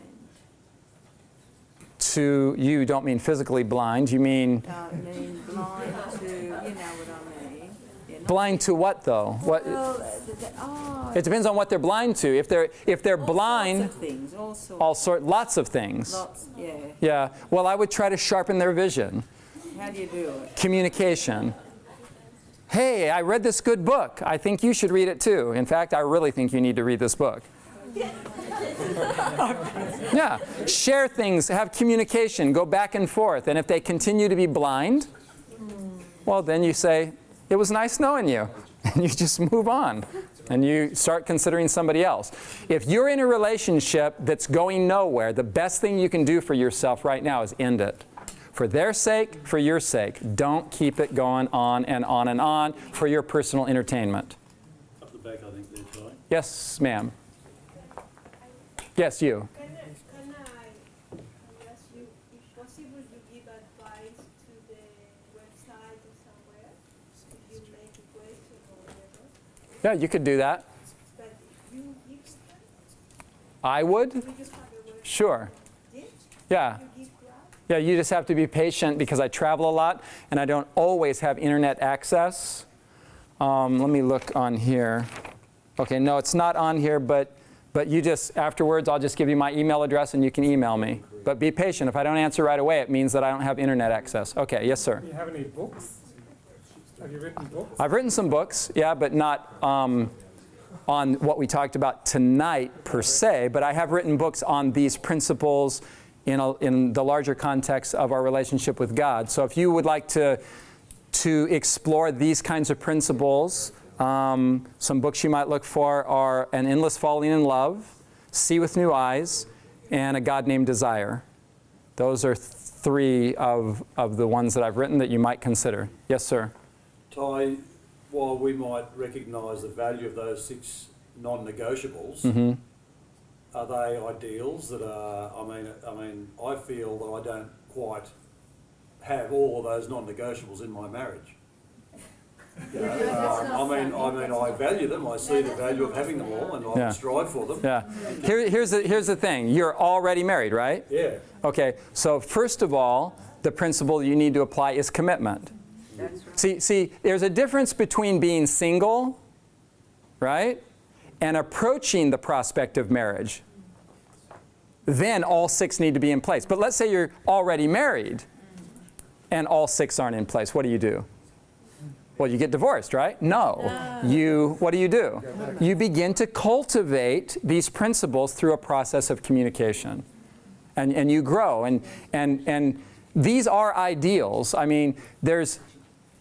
to, you don't mean physically blind, you mean I mean blind to, you know what I mean. Yeah, not- blind to what though? What? Well, It depends on what they're blind to. If they're blind, Lots of things, all sorts. lots of things. Lots, yeah. Yeah. Well, I would try to sharpen their vision. How do you do it? Communication. Hey, I read this good book. I think you should read it too. In fact, I really think you need to read this book. Yeah. Share things, have communication, go back and forth. And if they continue to be blind, well, then you say, it was nice knowing you. And you just move on. And you start considering somebody else. If you're in a relationship that's going nowhere, the best thing you can do for yourself right now is end it. For their sake, for your sake. Don't keep it going on and on and on for your personal entertainment. Up the back, I think they're trying. Yes, ma'am. Yes, you. Can I ask you, if possible, you give advice to the website or somewhere, if you make a question or whatever, Yeah, you could do that. but you give them, I would? we just have a website. Sure. Did Yeah. you give class? Yeah, you just have to be patient because I travel a lot and I don't always have internet access. Let me look on here. Okay, no, it's not on here, but you just, afterwards, I'll just give you my email address and you can email me. But be patient. If I don't answer right away, it means that I don't have internet access. Okay, yes, sir. Do you have any books? Have you written books? I've written some books, yeah, but not on what we talked about tonight per se, but I have written books on these principles in the larger context of our relationship with God. So if you would like to explore these kinds of principles, some books you might look for are An Endless Falling in Love, See with New Eyes, and A God Named Desire. Those are three of the ones that I've written that you might consider. Yes, sir. Ty, while we might recognise the value of those 6 non-negotiables, Mm-hmm. are they ideals that are, I mean, I feel that I don't quite have all of those non-negotiables in my marriage. You know, I value them, I see the value of having them all, and I Yeah. would strive for them. Yeah. Here's the thing. You're already married, right? Yeah. Okay, so first of all, the principle you need to apply is commitment. That's right. See, there's a difference between being single, right, and approaching the prospect of marriage. Then all 6 need to be in place. But let's say you're already married and all 6 aren't in place. What do? Well, you get divorced, right? No. What do? You begin to cultivate these principles through a process of communication. And you grow. And these are ideals. I mean,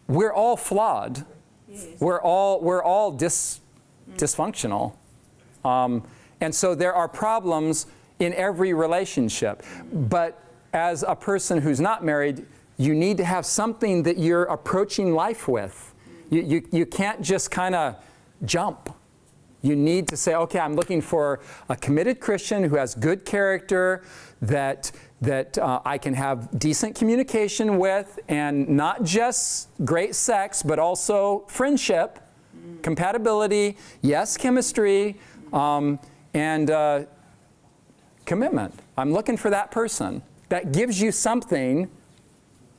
we're all flawed. Yes. We're all dysfunctional. And so there are problems in every relationship. But as a person who's not married, you need to have something that you're approaching life with. You can't just kind of jump. You need to say, okay, I'm looking for a committed Christian who has good character, that I can have decent communication with, and not just great sex, but also friendship, compatibility, yes, chemistry, and commitment. I'm looking for that person. That gives you something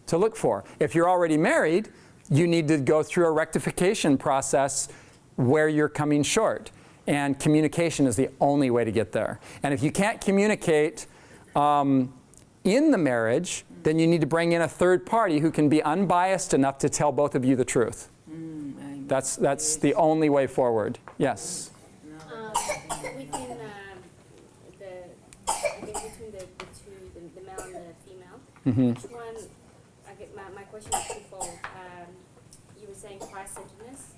to look for. If you're already married, you need to go through a rectification process where you're coming short. And communication is the only way to get there. And if you can't communicate in the marriage, then you need to bring in a third party who can be unbiased enough to tell both of you the truth. Amen. That's the only way forward. Yes. Within between the two, the male and the female, which one? My question is twofold. You were saying Christ-centeredness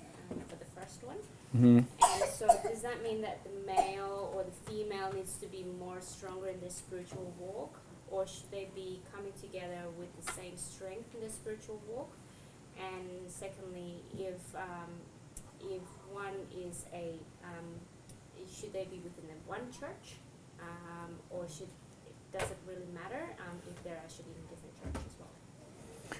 for the first one, and so does that mean that the male or the female needs to be more stronger in their spiritual walk, or should they be coming together with the same strength in their spiritual walk? And secondly, if one is should they be within the one church, or does it really matter if they're actually in different churches as well?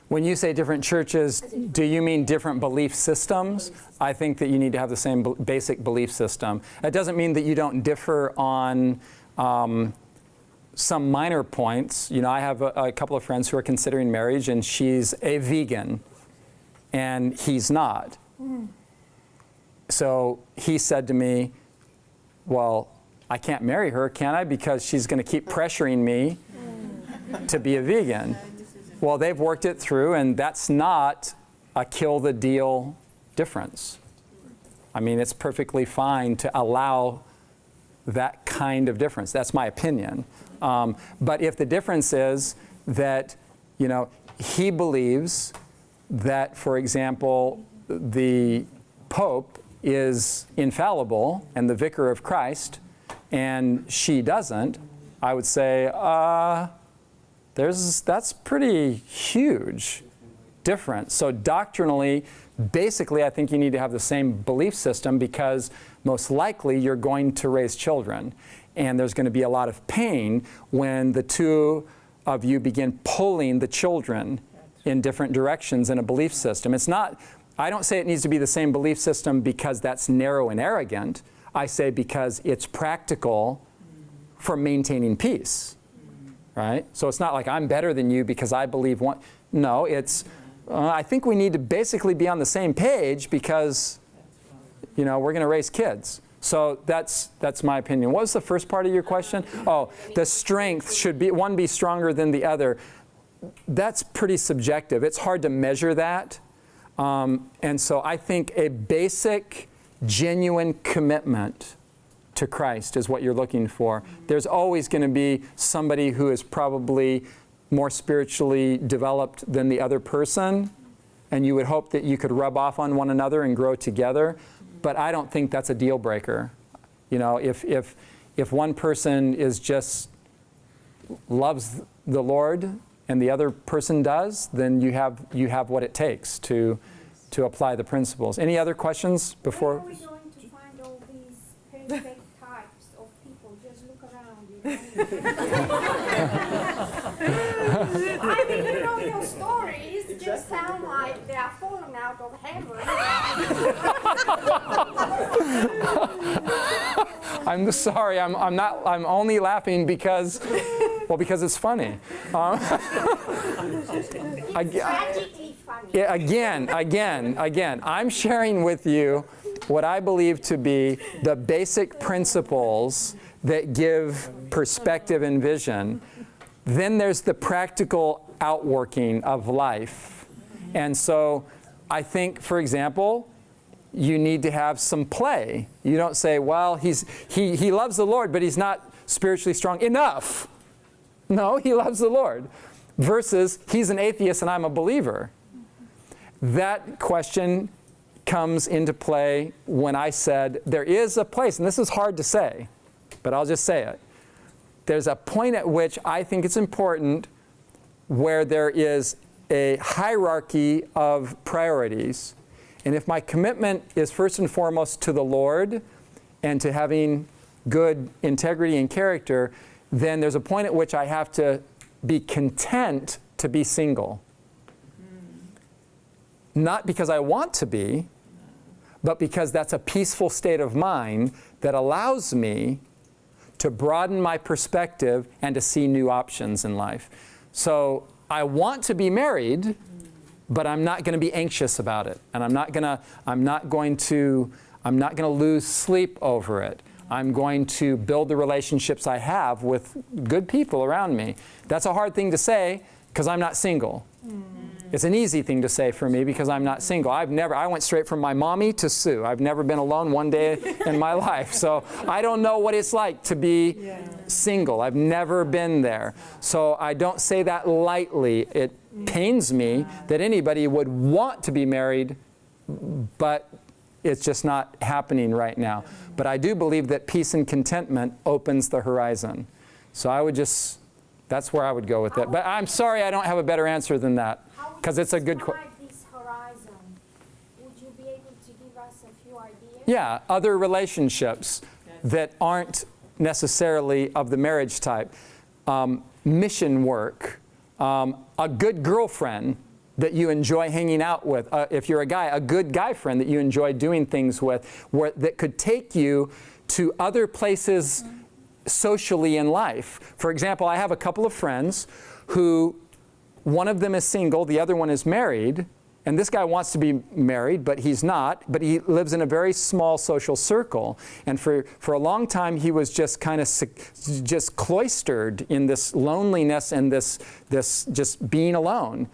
When you say different churches, do you mean different belief systems? I think that you need to have the same basic belief system. That doesn't mean that you don't differ on some minor points. You know, I have a couple of friends who are considering marriage, and she's a vegan, and he's not. So he said to me, well, I can't marry her, can I? Because she's going to keep pressuring me to be a vegan. Well, they've worked it through, and that's not a kill the deal difference. I mean, it's perfectly fine to allow that kind of difference. That's my opinion. But if the difference is that, you know, he believes that, for example, the Pope is infallible and the vicar of Christ, and she doesn't, I would say, that's pretty huge difference. So doctrinally, basically, I think you need to have the same belief system, because most likely you're going to raise children. And there's going to be a lot of pain when the two of you begin pulling the children in different directions in a belief system. It's not, I don't say it needs to be the same belief system because that's narrow and arrogant. I say because it's practical for maintaining peace, right? So it's not like I'm better than you because I believe one. No, it's, I think we need to basically be on the same page because, you know, we're going to raise kids. So that's my opinion. What was the first part of your question? Oh, the strength should be, one be stronger than the other. That's pretty subjective. It's hard to measure that. And so I think a basic, genuine commitment to Christ is what you're looking for. There's always going to be somebody who is probably more spiritually developed than the other person, and you would hope that you could rub off on one another and grow together. But I don't think that's a deal breaker. You know, if one person is just loves the Lord and the other person does, then you have what it takes to apply the principles. Any other questions before? Where are we going to find all these perfect types of people? Just look around, you know. I mean, you know, your stories just sound like they are falling out of heaven. I'm sorry. I'm only laughing because, well, because it's funny. Tragically funny. Yeah, again, I'm sharing with you what I believe to be the basic principles that give perspective and vision. Then there's the practical outworking of life. And so I think, for example, you need to have some play. You don't say, well, he loves the Lord, but he's not spiritually strong enough. No, he loves the Lord. Versus, he's an atheist and I'm a believer. That question comes into play when I said there is a place, and this is hard to say, but I'll just say it. There's a point at which I think it's important where there is a hierarchy of priorities. And if my commitment is first and foremost to the Lord and to having good integrity and character, then there's a point at which I have to be content to be single. Not because I want to be, but because that's a peaceful state of mind that allows me to broaden my perspective and to see new options in life. So I want to be married, but I'm not going to be anxious about it, and I'm not going to lose sleep over it. I'm going to build the relationships I have with good people around me. That's a hard thing to say because I'm not single. It's an easy thing to say for me because I'm not single. I went straight from my mommy to Sue. I've never been alone one day in my life. So I don't know what it's like to be single. I've never been there. So I don't say that lightly. It pains me that anybody would want to be married, but it's just not happening right now. But I do believe that peace and contentment opens the horizon. So that's where I would go with it. But I'm sorry I don't have a better answer than that, because it's a good question. This horizon, would you be able to give us a few ideas? Yeah, other relationships that aren't necessarily of the marriage type. Mission work, a good girlfriend that you enjoy hanging out with. If you're a guy, a good guy friend that you enjoy doing things with, that could take you to other places socially in life. For example, I have a couple of friends who, one of them is single, the other one is married, and this guy wants to be married, but he's not, but he lives in a very small social circle. And for a long time, he was just kind of just cloistered in this loneliness and this just being alone.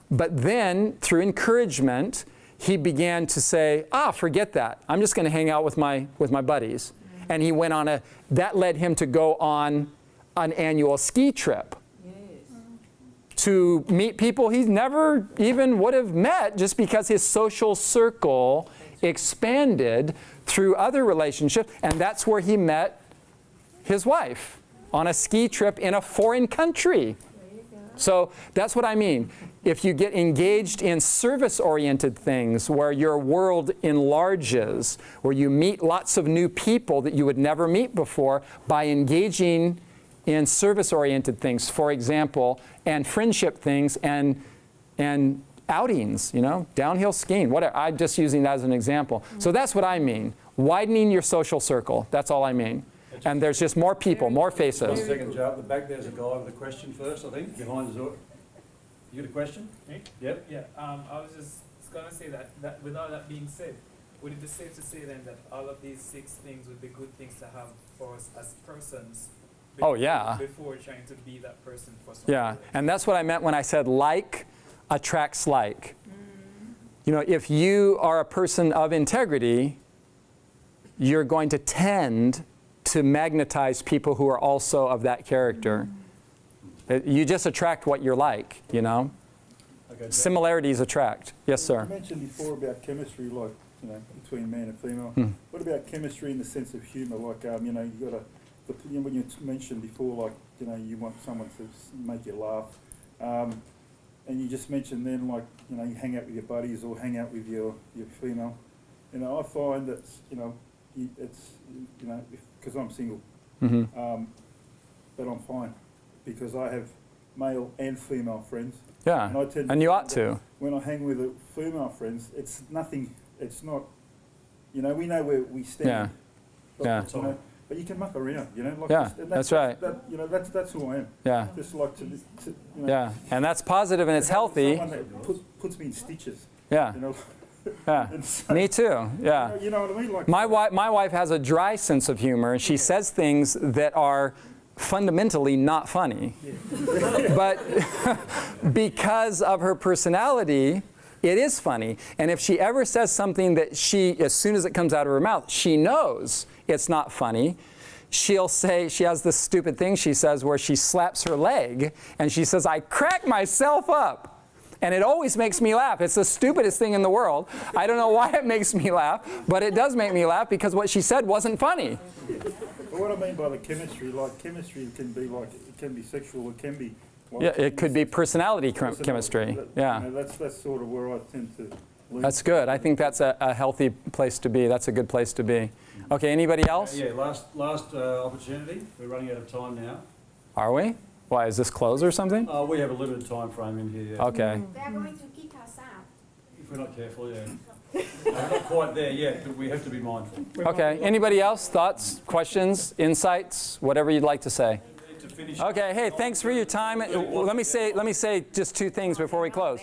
But then, through encouragement, he began to say, forget that. I'm just going to hang out with my buddies. And he went on that led him to go on an annual ski trip. To meet people he never even would have met, just because his social circle expanded through other relationships. And that's where he met his wife, on a ski trip in a foreign country. So that's what I mean. If you get engaged in service-oriented things where your world enlarges, where you meet lots of new people that you would never meet before by engaging in service-oriented things, for example, and friendship things and outings, downhill skiing, whatever. I'm just using that as an example. So that's what I mean. Widening your social circle. That's all I mean. And there's just more people, more faces. 1 second, Joe. At the back there's a guy with a question first, I think, behind the door. You got a question? Me? Yep. Yeah, I was just going to say that without that being said, would it be safe to say then that all of these 6 things would be good things to have for us as persons? Oh, yeah. Before trying to be that person for someone. Yeah, and that's what I meant when I said like attracts like. If you are a person of integrity, you're going to tend to magnetize people who are also of that character. You just attract what you're like, Okay, similarities attract. Yes, sir. You mentioned before about chemistry, like, between man and female. What about chemistry in the sense of humour? Like, you got to, when you mentioned before, like, you want someone to make you laugh. And you just mentioned then, like, you hang out with your buddies or hang out with your female. I find that, it's, because I'm single, but I'm fine. Because I have male and female friends. Yeah, and you ought to. When I hang with the female friends, it's nothing, it's not, we know where we stand. Yeah. But you can muck around, like yeah, that's right. That's who I am. Yeah. Just like to yeah, and that's positive and it's healthy. Someone that puts me in stitches. Yeah. Yeah, me too. Yeah. You know what I mean? Like my wife has a dry sense of humor, and she says things that are fundamentally not funny. But because of her personality, it is funny. And if she ever says something that as soon as it comes out of her mouth, she knows it's not funny, she'll say, she has this stupid thing she says where she slaps her leg, and she says, "I crack myself up." And it always makes me laugh. It's the stupidest thing in the world. I don't know why it makes me laugh, but it does make me laugh because what she said wasn't funny. But what I mean by the chemistry, like chemistry can be like, it can be sexual, it can be... Like, yeah, it could be personality chemistry. Yeah. That's sort of where I tend to lean. That's good. I think that's a healthy place to be. That's a good place to be. Okay, anybody else? Yeah, last opportunity. We're running out of time now. Are we? Why, is this closed or something? We have a limited time frame in here. Yeah. Okay. They're going to kick us out. If we're not careful, yeah. We're not quite there yet, but we have to be mindful. Okay, anybody else? Thoughts, questions, insights, whatever you'd like to say? Okay, hey, thanks for your time. Let me say just 2 things before we close.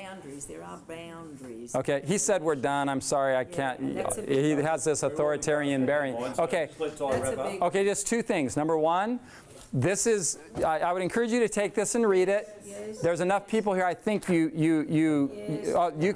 There are boundaries. Okay, he said we're done. I'm sorry, I can't. He has this authoritarian bearing. Okay. Okay, just 2 things. Number 1, this is, I would encourage you to take this and read it. Yes. There's enough people here, I think you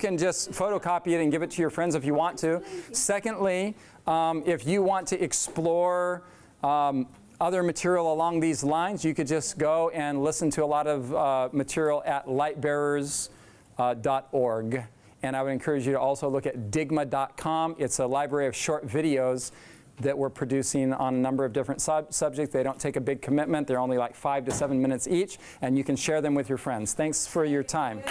can just photocopy it and give it to your friends if you want to. Secondly, if you want to explore other material along these lines, you could just go and listen to a lot of material at lightbearers.org. And I would encourage you to also look at digma.com. It's a library of short videos that we're producing on a number of different subjects. They don't take a big commitment. They're only like 5 to 7 minutes each, and you can share them with your friends. Thanks for your time.